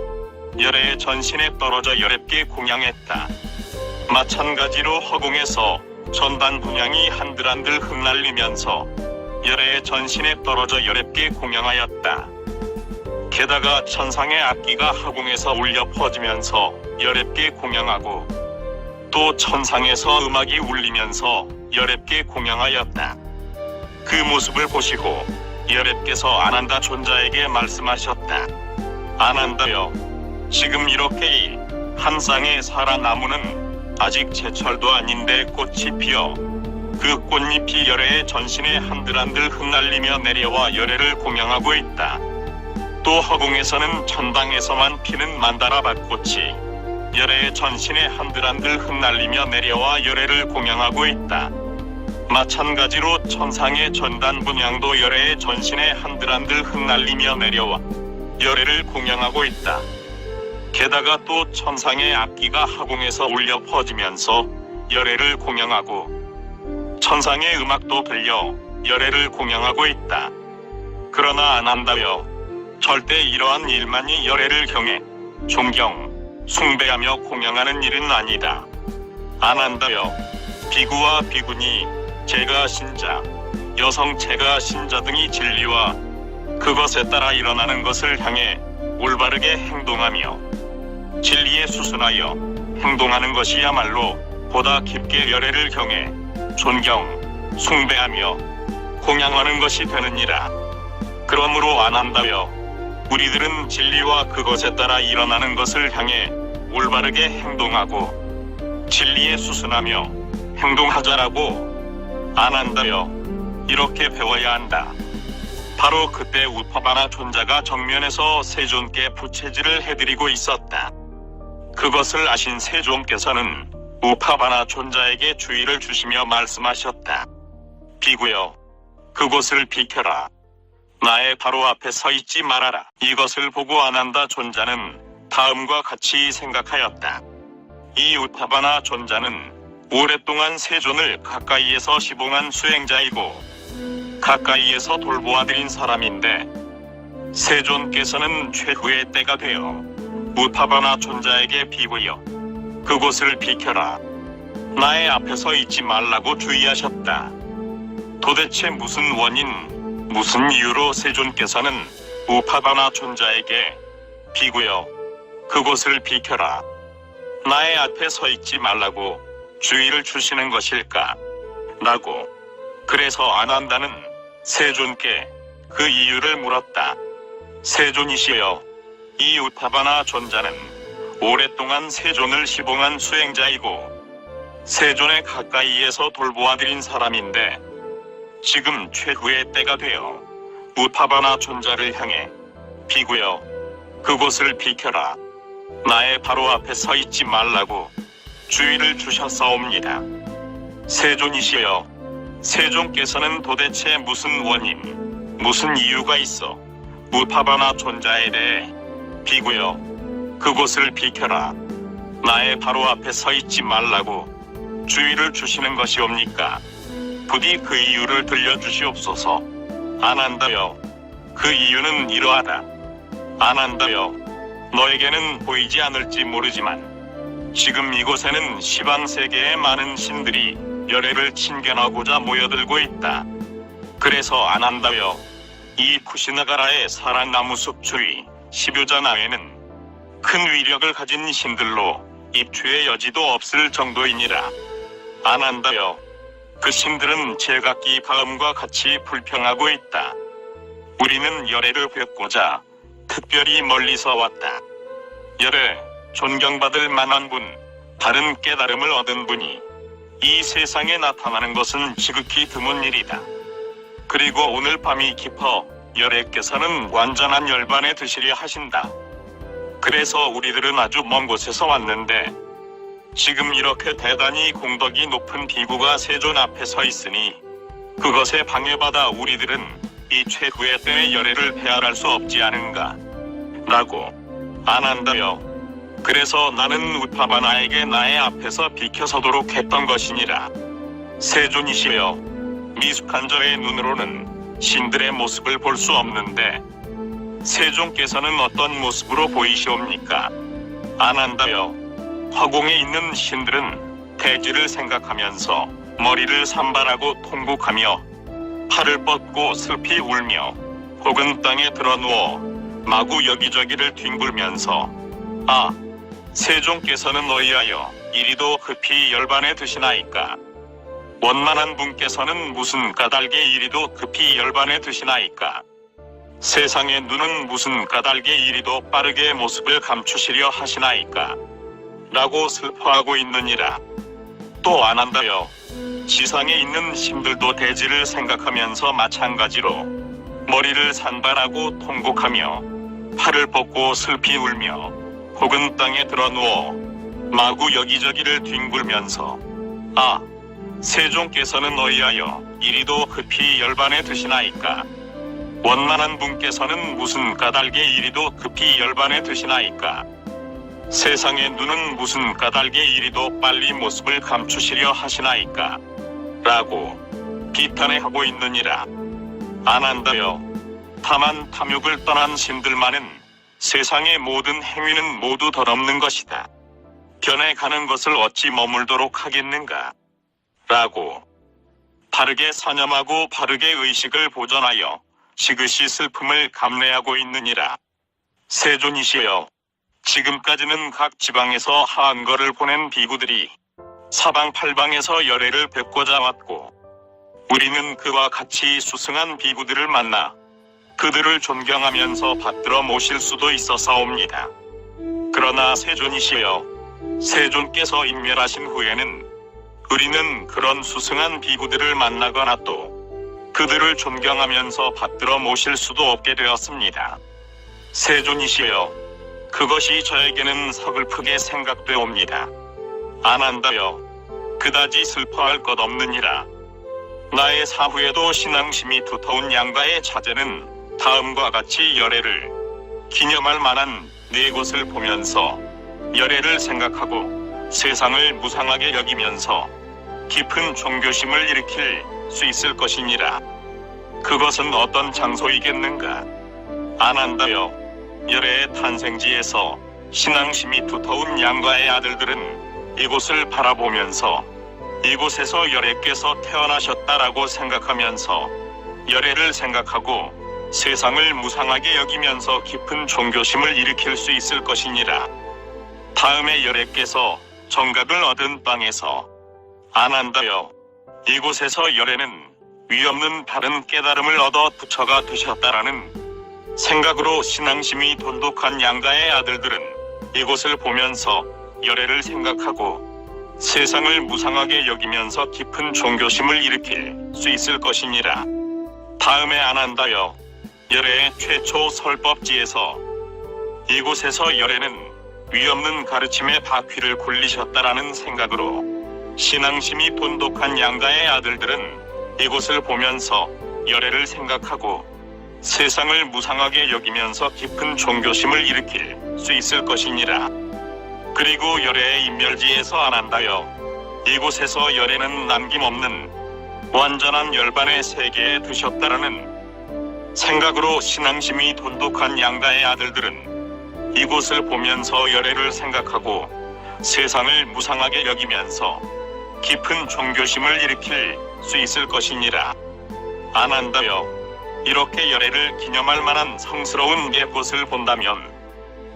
열의 전신에 떨어져 열에게 공양했다. 마찬가지로 허공에서 전단 분향이 한들한들 흩날리면서 열의 전신에 떨어져 열에게 공양하였다. 게다가 천상의 악기가 허공에서 울려 퍼지면서 열에게 공양하고 또 천상에서 음악이 울리면서 열에게 공양하였다. 그 모습을 보시고 열에께서 아난다 존자에게 말씀하셨다. 아난다여, 지금 이렇게 이 한 쌍의 사라나무는 아직 제철도 아닌데 꽃이 피어 그 꽃잎이 열애의 전신에 한들한들 흩날리며 내려와 열애를 공양하고 있다. 또 허공에서는 천당에서만 피는 만다라밭꽃이 열애의 전신에 한들한들 흩날리며 내려와 열애를 공양하고 있다. 마찬가지로 천상의 전단 분향도 열애의 전신에 한들한들 흩날리며 내려와 열애를 공양하고 있다. 게다가 또 천상의 악기가 허공에서 울려 퍼지면서 열애를 공양하고 천상의 음악도 들려 열애를 공양하고 있다. 그러나 아난다여, 절대 이러한 일만이 열애를 경해 존경, 숭배하며 공양하는 일은 아니다. 아난다여, 비구와 비구니, 제가 신자, 여성 제가 신자 등이 진리와 그것에 따라 일어나는 것을 향해 올바르게 행동하며 진리에 수순하여 행동하는 것이야말로 보다 깊게 열애를 경해 존경, 숭배하며 공양하는 것이 되느니라. 그러므로 아난다여, 우리들은 진리와 그것에 따라 일어나는 것을 향해 올바르게 행동하고 진리에 수순하며 행동하자라고 아난다여, 이렇게 배워야 한다. 바로 그때 우파바나 존자가 정면에서 세존께 부채질을 해드리고 있었다. 그것을 아신 세존께서는 우파바나 존자에게 주의를 주시며 말씀하셨다. 비구여, 그곳을 비켜라. 나의 바로 앞에 서 있지 말아라. 이것을 보고 아난다 존자는 다음과 같이 생각하였다. 이 우파바나 존자는 오랫동안 세존을 가까이에서 시봉한 수행자이고 가까이에서 돌보아드린 사람인데 세존께서는 최후의 때가 되어 우파바나 존자에게 비구여, 그곳을 비켜라. 나의 앞에 서 있지 말라고 주의하셨다. 도대체 무슨 원인, 무슨 이유로 세존께서는 우파바나 존자에게 비구여, 그곳을 비켜라. 나의 앞에 서 있지 말라고 주의를 주시는 것일까? 라고 그래서 아난다는 세존께 그 이유를 물었다. 세존이시여, 이 우파바나 존자는 오랫동안 세존을 시봉한 수행자이고 세존의 가까이에서 돌보아드린 사람인데 지금 최후의 때가 되어 우파바나 존자를 향해 비구여, 그곳을 비켜라. 나의 바로 앞에 서 있지 말라고 주의를 주셨사옵니다. 세존이시여, 세존께서는 도대체 무슨 원인, 무슨 이유가 있어 우파바나 존자에 대해 비구여, 그곳을 비켜라. 나의 바로 앞에 서 있지 말라고 주의를 주시는 것이옵니까? 부디 그 이유를 들려주시옵소서. 아난다여, 그 이유는 이러하다. 아난다여, 너에게는 보이지 않을지 모르지만 지금 이곳에는 시방세계의 많은 신들이 열애를 친견하고자 모여들고 있다. 그래서 아난다여, 이 쿠시나가라의 사랑나무 숲 주위 10여자 나에는 큰 위력을 가진 신들로 입추의 여지도 없을 정도이니라. 아난다여, 그 신들은 제각기 바음과 같이 불평하고 있다. 우리는 열애를 뵙고자 특별히 멀리서 왔다. 열애, 존경받을 만한 분, 다른 깨달음을 얻은 분이 이 세상에 나타나는 것은 지극히 드문 일이다. 그리고 오늘 밤이 깊어 열애께서는 완전한 열반에 드시려 하신다. 그래서 우리들은 아주 먼 곳에서 왔는데 지금 이렇게 대단히 공덕이 높은 비구가 세존 앞에 서 있으니 그것에 방해받아 우리들은 이 최후의 때의 열애를 헤아릴 수 없지 않은가 라고 안한다여. 그래서 나는 우파바나에게 나의 앞에서 비켜서도록 했던 것이니라. 세존이시여, 미숙한 저의 눈으로는 신들의 모습을 볼 수 없는데 세존께서는 어떤 모습으로 보이시옵니까? 안한다여. 화공에 있는 신들은 대지를 생각하면서 머리를 산발하고 통곡하며 팔을 뻗고 슬피 울며 혹은 땅에 드러누워 마구 여기저기를 뒹굴면서 아, 세존께서는 어이하여 이리도 급히 열반에 드시나이까? 원만한 분께서는 무슨 까닭에 이리도 급히 열반에 드시나이까? 세상의 눈은 무슨 까닭에 이리도 빠르게 모습을 감추시려 하시나이까? 라고 슬퍼하고 있느니라. 또 안한다여. 지상에 있는 신들도 대지를 생각하면서 마찬가지로 머리를 산발하고 통곡하며 팔을 뻗고 슬피 울며 혹은 땅에 드러누워 마구 여기저기를 뒹굴면서 아, 세존께서는 어이하여 이리도 급히 열반에 드시나이까? 원만한 분께서는 무슨 까닭에 이리도 급히 열반에 드시나이까? 세상의 눈은 무슨 까닭에 이리도 빨리 모습을 감추시려 하시나이까? 라고 비탄해하고 있느니라. 안한다여. 다만 탐욕을 떠난 신들만은 세상의 모든 행위는 모두 덧없는 것이다. 변해가는 것을 어찌 머물도록 하겠는가? 라고 바르게 사념하고 바르게 의식을 보존하여 지그시 슬픔을 감내하고 있느니라. 세존이시여, 지금까지는 각 지방에서 하한거를 보낸 비구들이 사방팔방에서 열애를 뵙고자 왔고 우리는 그와 같이 수승한 비구들을 만나 그들을 존경하면서 받들어 모실 수도 있어서옵니다. 그러나 세존이시여, 세존께서 인멸하신 후에는 우리는 그런 수승한 비구들을 만나거나 또 그들을 존경하면서 받들어 모실 수도 없게 되었습니다. 세존이시여, 그것이 저에게는 서글프게 생각되옵니다. 안한다여. 그다지 슬퍼할 것 없느니라. 나의 사후에도 신앙심이 두터운 양가의 자제는 다음과 같이 열애를 기념할 만한 네 곳을 보면서 열애를 생각하고 세상을 무상하게 여기면서 깊은 종교심을 일으킬 수 있을 것이니라. 그것은 어떤 장소이겠는가? 안한다여. 열애의 탄생지에서 신앙심이 두터운 양가의 아들들은 이곳을 바라보면서 이곳에서 열애께서 태어나셨다라고 생각하면서 열애를 생각하고 세상을 무상하게 여기면서 깊은 종교심을 일으킬 수 있을 것이니라. 다음에 열애께서 정각을 얻은 땅에서 안한다여. 이곳에서 열애는 위없는 바른 깨달음을 얻어 부처가 되셨다라는 생각으로 신앙심이 돈독한 양가의 아들들은 이곳을 보면서 열애를 생각하고 세상을 무상하게 여기면서 깊은 종교심을 일으킬 수 있을 것이니라. 다음에 안한다여. 열애의 최초 설법지에서 이곳에서 열애는 위없는 가르침의 바퀴를 굴리셨다라는 생각으로 신앙심이 돈독한 양가의 아들들은 이곳을 보면서 열애를 생각하고 세상을 무상하게 여기면서 깊은 종교심을 일으킬 수 있을 것이니라. 그리고 열애의 인멸지에서 안한다여. 이곳에서 열애는 남김없는 완전한 열반의 세계에 두셨다라는 생각으로 신앙심이 돈독한 양가의 아들들은 이곳을 보면서 열애를 생각하고 세상을 무상하게 여기면서 깊은 종교심을 일으킬 수 있을 것이니라. 안한다여. 이렇게 열애를 기념할 만한 성스러운 옛곳을 본다면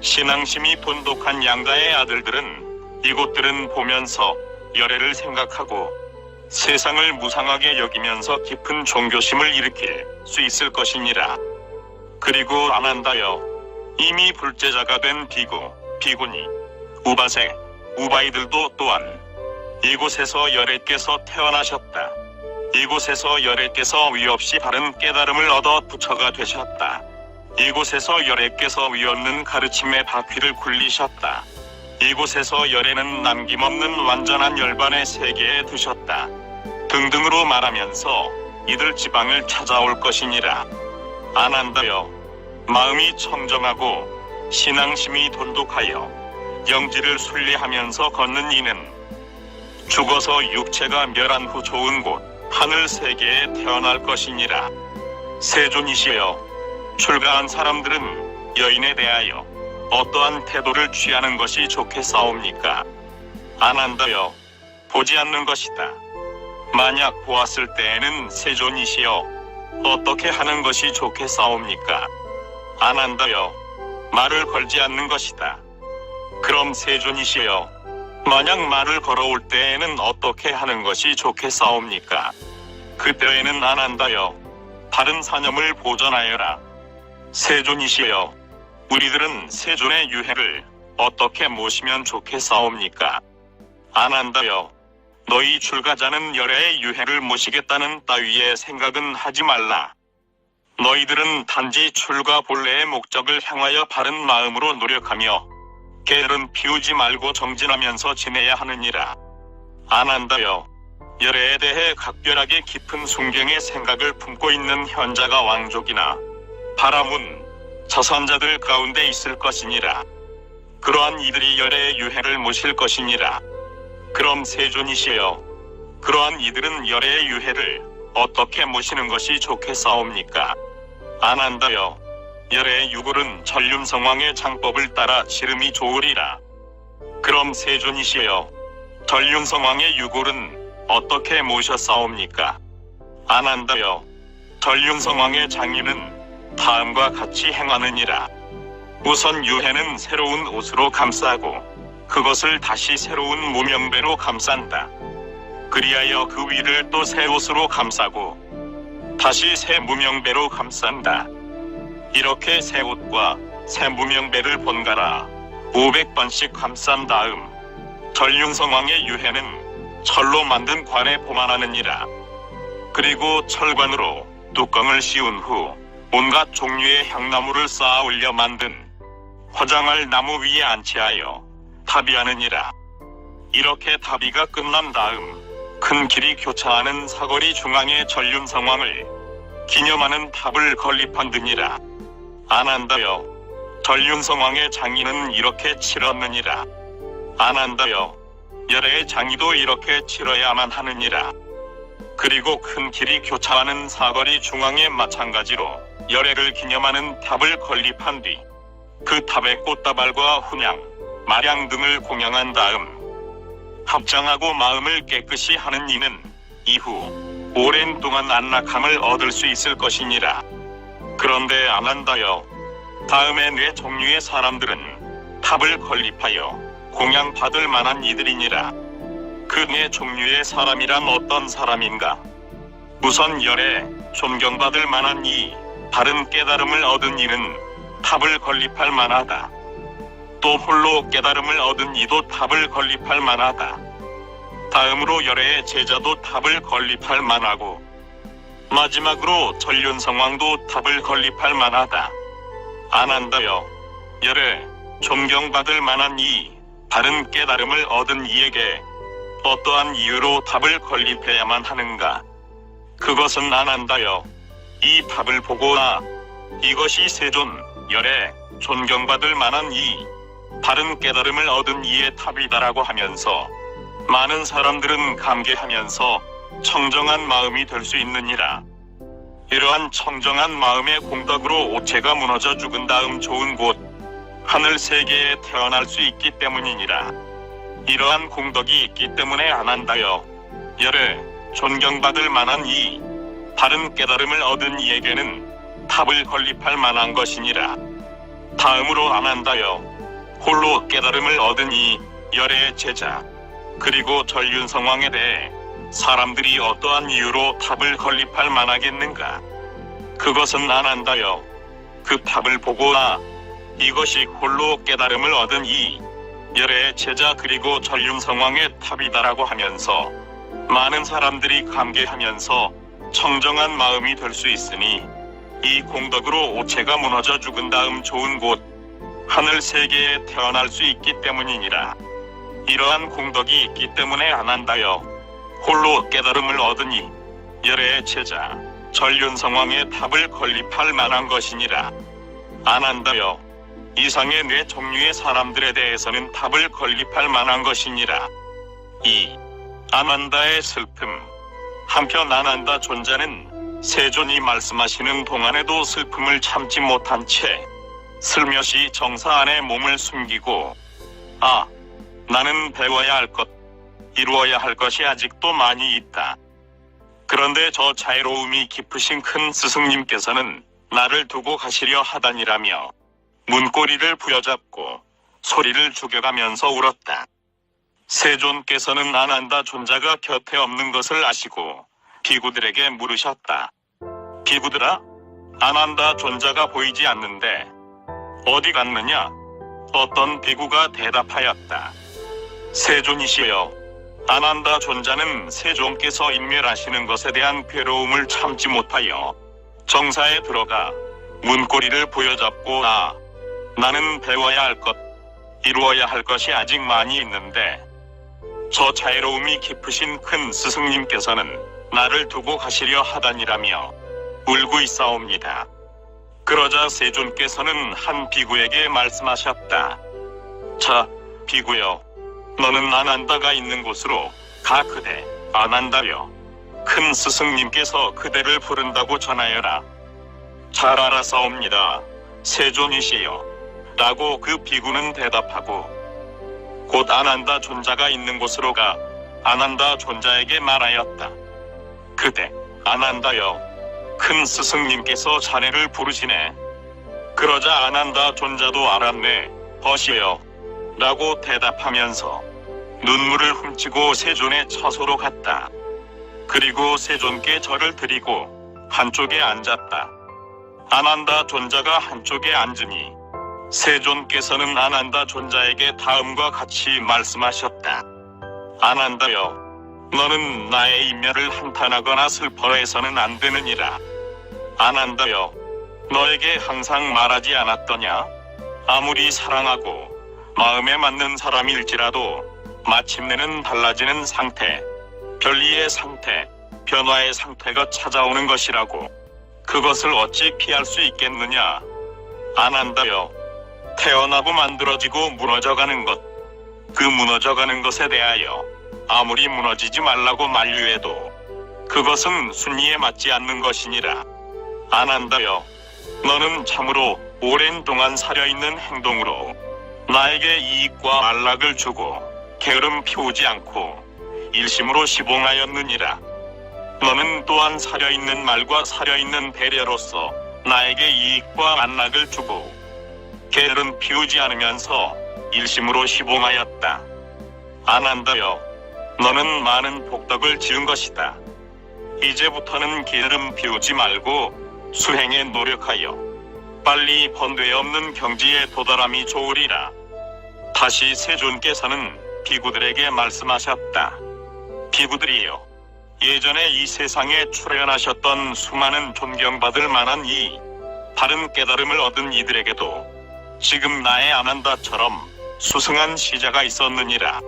신앙심이 돈독한 양가의 아들들은 이곳들은 보면서 열애를 생각하고 세상을 무상하게 여기면서 깊은 종교심을 일으킬 수 있을 것이니라. 그리고 안한다여. 이미 불제자가 된 비구, 비구니, 우바세, 우바이들도 또한 이곳에서 열애께서 태어나셨다 이곳에서 열애께서 위없이 바른 깨달음을 얻어 부처가 되셨다. 이곳에서 열애께서 위없는 가르침의 바퀴를 굴리셨다. 이곳에서 열애는 남김없는 완전한 열반의 세계에 두셨다. 등등으로 말하면서 이들 지방을 찾아올 것이니라. 아난다여, 마음이 청정하고 신앙심이 돈독하여 영지를 순리하면서 걷는 이는 죽어서 육체가 멸한 후 좋은 곳 하늘 세계에 태어날 것이니라. 세존이시여, 출가한 사람들은 여인에 대하여 어떠한 태도를 취하는 것이 좋겠사옵니까? 아난다여, 보지 않는 것이다. 만약 보았을 때에는 세존이시여, 어떻게 하는 것이 좋겠사옵니까? 아난다여, 말을 걸지 않는 것이다. 그럼 세존이시여, 만약 말을 걸어올 때에는 어떻게 하는 것이 좋겠사옵니까? 그때에는 아난다여, 바른 사념을 보존하여라. 세존이시여, 우리들은 세존의 유해를 어떻게 모시면 좋겠사옵니까? 아난다여, 너희 출가자는 열애의 유해를 모시겠다는 따위의 생각은 하지 말라. 너희들은 단지 출가 본래의 목적을 향하여 바른 마음으로 노력하며 게으름 피우지 말고 정진하면서 지내야 하느니라. 아난다여, 열애에 대해 각별하게 깊은 순경의 생각을 품고 있는 현자가 왕족이나 바라문, 저선자들 가운데 있을 것이니라. 그러한 이들이 열애의 유해를 모실 것이니라. 그럼 세존이시여, 그러한 이들은 열애의 유해를 어떻게 모시는 것이 좋겠사옵니까? 아난다여, 열애의 유골은 전륜성왕의 장법을 따라 지름이 좋으리라. 그럼 세존이시여, 전륜성왕의 유골은 어떻게 모셨사옵니까? 아난다여, 전륜성왕의 장인은 다음과 같이 행하느니라. 우선 유해는 새로운 옷으로 감싸고 그것을 다시 새로운 무명배로 감싼다. 그리하여 그 위를 또 새 옷으로 감싸고 다시 새 무명배로 감싼다. 이렇게 새 옷과 새 무명배를 번갈아 500번씩 감싼 다음 전륜성왕의 유해는 철로 만든 관에 보관하느니라. 그리고 철관으로 뚜껑을 씌운 후 온갖 종류의 향나무를 쌓아 올려 만든 화장할 나무 위에 안치하여 타비하느니라. 이렇게 타비가 끝난 다음 큰 길이 교차하는 사거리 중앙에 전륜성왕을 기념하는 탑을 건립한드니라. 아난다여, 전륜성왕의 장인은 이렇게 치렀느니라. 아난다여, 열애의 장이도 이렇게 치러야만 하느니라. 그리고 큰 길이 교차하는 사거리 중앙에 마찬가지로 열애를 기념하는 탑을 건립한 뒤 그 탑에 꽃다발과 훈양, 마량 등을 공양한 다음 합장하고 마음을 깨끗이 하는 이는 이후 오랜 동안 안락함을 얻을 수 있을 것이니라. 그런데 아난다여, 다음에 네 종류의 사람들은 탑을 건립하여 공양받을 만한 이들이니라. 그 네 종류의 사람이란 어떤 사람인가? 우선 열애, 존경받을 만한 이 바른 깨달음을 얻은 이는 탑을 건립할 만하다. 또 홀로 깨달음을 얻은 이도 탑을 건립할 만하다. 다음으로 열애의 제자도 탑을 건립할 만하고 마지막으로 전륜성왕도 탑을 건립할 만하다. 아난다여, 열애, 존경받을 만한 이 바른 깨달음을 얻은 이에게 어떠한 이유로 탑을 건립해야만 하는가? 그것은 아난다여, 이 탑을 보고나 이것이 세존, 열애, 존경받을 만한 이 바른 깨달음을 얻은 이의 탑이다라고 하면서 많은 사람들은 감개하면서 청정한 마음이 될 수 있느니라. 이러한 청정한 마음의 공덕으로 오체가 무너져 죽은 다음 좋은 곳 하늘 세계에 태어날 수 있기 때문이니라. 이러한 공덕이 있기 때문에 아난다여, 열애, 존경받을 만한 이 바른 깨달음을 얻은 이에게는 탑을 건립할 만한 것이니라. 다음으로 아난다여, 홀로 깨달음을 얻은 이 열애의 제자 그리고 전륜성왕에 대해 사람들이 어떠한 이유로 탑을 건립할 만하겠는가? 그것은 아난다여, 그 탑을 보고나 이것이 홀로 깨달음을 얻은 이 열애의 제자 그리고 전륜성왕의 탑이다라고 하면서 많은 사람들이 감개하면서 청정한 마음이 될 수 있으니 이 공덕으로 오체가 무너져 죽은 다음 좋은 곳 하늘 세계에 태어날 수 있기 때문이니라. 이러한 공덕이 있기 때문에 아난다여 홀로 깨달음을 얻으니 열애의 제자 전륜성왕의 탑을 건립할 만한 것이니라. 아난다여 이상의 네 종류의 사람들에 대해서는 탑을 건립할 만한 것이니라. 이 아난다의 슬픔. 한편 아난다 존자는 세존이 말씀하시는 동안에도 슬픔을 참지 못한 채 슬며시 정사 안에 몸을 숨기고 나는 배워야 할 것, 이루어야 할 것이 아직도 많이 있다. 그런데 저 자애로움이 깊으신 큰 스승님께서는 나를 두고 가시려 하다니라며 문고리를 부여잡고 소리를 죽여가면서 울었다. 세존께서는 아난다 존자가 곁에 없는 것을 아시고 비구들에게 물으셨다. 비구들아, 아난다 존자가 보이지 않는데 어디 갔느냐? 어떤 비구가 대답하였다. 세존이시여, 아난다 존자는 세존께서 인멸하시는 것에 대한 괴로움을 참지 못하여 정사에 들어가 문고리를 부여잡고 나는 배워야 할 것, 이루어야 할 것이 아직 많이 있는데 저 자애로움이 깊으신 큰 스승님께서는 나를 두고 가시려 하다니라며 울고 있사옵니다. 그러자 세존께서는 한 비구에게 말씀하셨다. 자, 비구여, 너는 아난다가 있는 곳으로 가 그대 아난다여 큰 스승님께서 그대를 부른다고 전하여라. 잘 알아사옵니다, 세존이시여 라고 그 비구는 대답하고 곧 아난다 존자가 있는 곳으로 가 아난다 존자에게 말하였다. 그대 아난다여, 큰 스승님께서 자네를 부르시네. 그러자 아난다 존자도 알았네, 허시여 라고 대답하면서 눈물을 훔치고 세존의 처소로 갔다. 그리고 세존께 절을 드리고 한쪽에 앉았다. 아난다 존자가 한쪽에 앉으니 세존께서는 아난다 존자에게 다음과 같이 말씀하셨다. 아난다여, 너는 나의 인멸을 한탄하거나 슬퍼해서는 안 되느니라. 아난다여, 너에게 항상 말하지 않았더냐? 아무리 사랑하고 마음에 맞는 사람일지라도 마침내는 달라지는 상태, 변리의 상태, 변화의 상태가 찾아오는 것이라고. 그것을 어찌 피할 수 있겠느냐? 아난다여, 태어나고 만들어지고 무너져가는 것, 그 무너져가는 것에 대하여 아무리 무너지지 말라고 만류해도 그것은 순리에 맞지 않는 것이니라. 아난다여, 너는 참으로 오랜 동안 살려있는 행동으로 나에게 이익과 안락을 주고 게으름 피우지 않고 일심으로 시봉하였느니라. 너는 또한 살려있는 말과 살려있는 배려로서 나에게 이익과 안락을 주고 게으름 피우지 않으면서 일심으로 시봉하였다. 아난다여, 너는 많은 복덕을 지은 것이다. 이제부터는 게으름 피우지 말고 수행에 노력하여 빨리 번뇌 없는 경지에 도달함이 좋으리라. 다시 세존께서는 비구들에게 말씀하셨다. 비구들이여, 예전에 이 세상에 출현하셨던 수많은 존경받을 만한 이 다른 깨달음을 얻은 이들에게도 지금 나의 아난다처럼 수승한 시자가 있었느니라.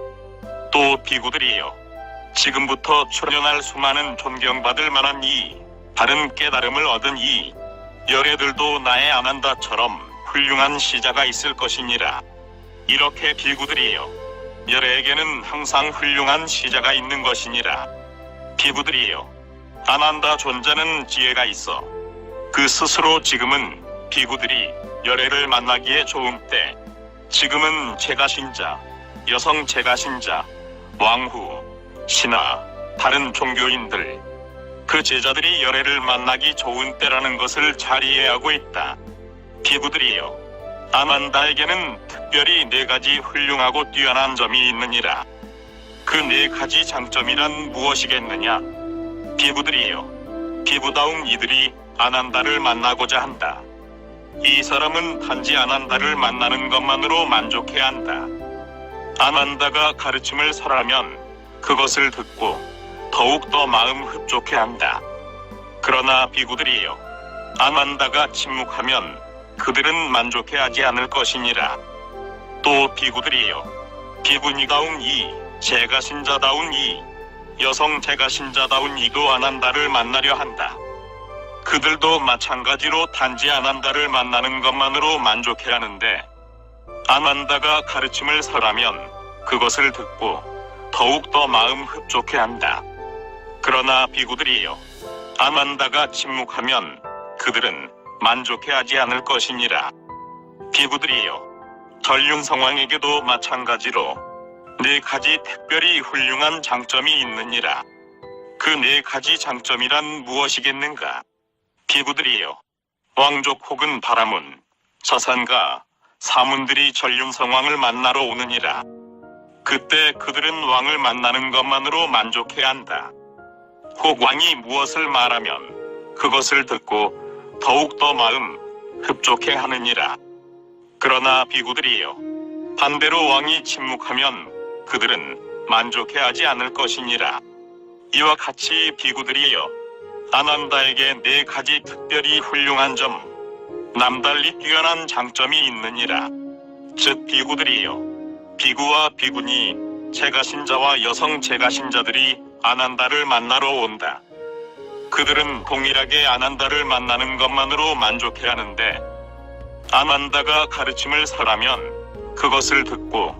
또 비구들이여, 지금부터 출현할 수많은 존경받을 만한 이 다른 깨달음을 얻은 이 열애들도 나의 아난다처럼 훌륭한 시자가 있을 것이니라. 이렇게 비구들이여, 열애에게는 항상 훌륭한 시자가 있는 것이니라. 비구들이여, 아난다 존자는 지혜가 있어 그 스스로 지금은 비구들이 열애를 만나기에 좋은 때, 지금은 제가신자, 여성 제가신자, 왕후, 신하, 다른 종교인들, 그 제자들이 열애를 만나기 좋은 때라는 것을 잘 이해하고 있다. 비구들이여, 아난다에게는 특별히 4가지 훌륭하고 뛰어난 점이 있느니라. 그 4가지 장점이란 무엇이겠느냐? 비구들이여, 비구다운 이들이 아난다를 만나고자 한다. 이 사람은 단지 아난다를 만나는 것만으로 만족해야 한다. 아난다가 가르침을 설하면 그것을 듣고 더욱더 마음 흡족해 한다. 그러나 비구들이여, 아만다가 침묵하면 그들은 만족해하지 않을 것이니라. 또 비구들이여, 비구니다운 이, 제가신자다운 이, 여성 제가신자다운 이도 아난다를 만나려 한다. 그들도 마찬가지로 단지 아난다를 만나는 것만으로 만족해하는데, 아난다가 가르침을 설하면 그것을 듣고 더욱더 마음 흡족해한다. 그러나 비구들이여, 아난다가 침묵하면 그들은 만족해하지 않을 것이니라. 비구들이여, 전륜성왕에게도 마찬가지로 4가지 특별히 훌륭한 장점이 있느니라. 그 4가지 장점이란 무엇이겠는가? 비구들이여, 왕족 혹은 바라문, 자산가, 사문들이 전륜성왕을 만나러 오느니라. 그때 그들은 왕을 만나는 것만으로 만족해야 한다. 혹 왕이 무엇을 말하면 그것을 듣고 더욱더 마음 흡족해 하느니라. 그러나 비구들이여, 반대로 왕이 침묵하면 그들은 만족해하지 않을 것이니라. 이와 같이 비구들이여, 아난다에게 4가지 특별히 훌륭한 점, 남달리 뛰어난 장점이 있느니라. 즉 비구들이여, 비구와 비구니, 제가신자와 여성 제가신자들이 아난다를 만나러 온다. 그들은 동일하게 아난다를 만나는 것만으로 만족해하는데, 아난다가 가르침을 설하면 그것을 듣고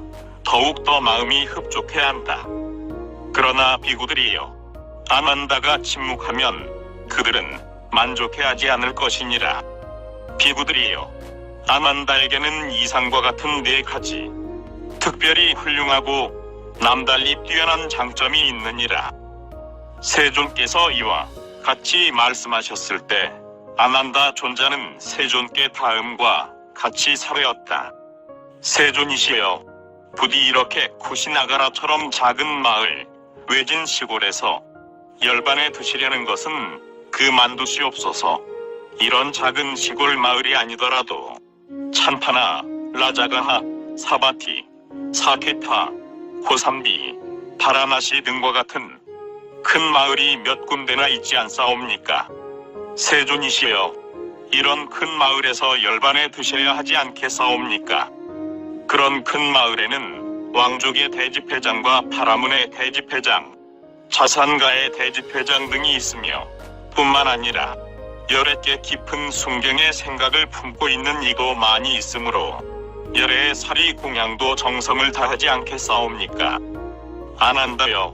더욱더 마음이 흡족해한다. 그러나 비구들이여, 아난다가 침묵하면 그들은 만족해하지 않을 것이니라. 비구들이여, 아난다에게는 이상과 같은 4가지 특별히 훌륭하고 남달리 뛰어난 장점이 있느니라. 세존께서 이와 같이 말씀하셨을 때 아난다 존자는 세존께 다음과 같이 설하였다. 세존이시여, 부디 이렇게 쿠시나가라처럼 작은 마을, 외진 시골에서 열반에 드시려는 것은 그만두시옵소서. 이런 작은 시골 마을이 아니더라도 찬파나 라자가하, 사바티, 사케타, 고삼비, 바라나시 등과 같은 큰 마을이 몇 군데나 있지 않사옵니까? 세존이시여, 이런 큰 마을에서 열반에 드셔야 하지 않겠사옵니까? 그런 큰 마을에는 왕족의 대집회장과 바라문의 대집회장, 자산가의 대집회장 등이 있으며 뿐만 아니라 열애께 깊은 순경의 생각을 품고 있는 이도 많이 있으므로 열애의 사리 공양도 정성을 다하지 않겠사옵니까? 아난다여,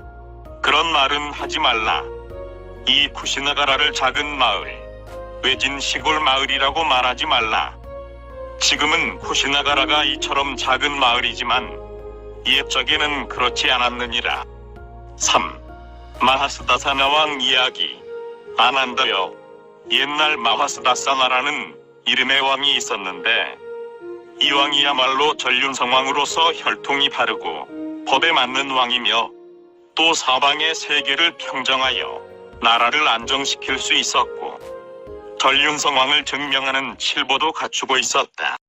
그런 말은 하지 말라. 이 쿠시나가라를 작은 마을, 외진 시골 마을이라고 말하지 말라. 지금은 쿠시나가라가 이처럼 작은 마을이지만 옛적에는 그렇지 않았느니라. 3. 마하스다사나 왕 이야기. 아난다여, 옛날 마하스다사나라는 이름의 왕이 있었는데 이 왕이야말로 전륜성왕으로서 혈통이 바르고 법에 맞는 왕이며 또 사방의 세계를 평정하여 나라를 안정시킬 수 있었고 전륜성왕을 증명하는 칠보도 갖추고 있었다.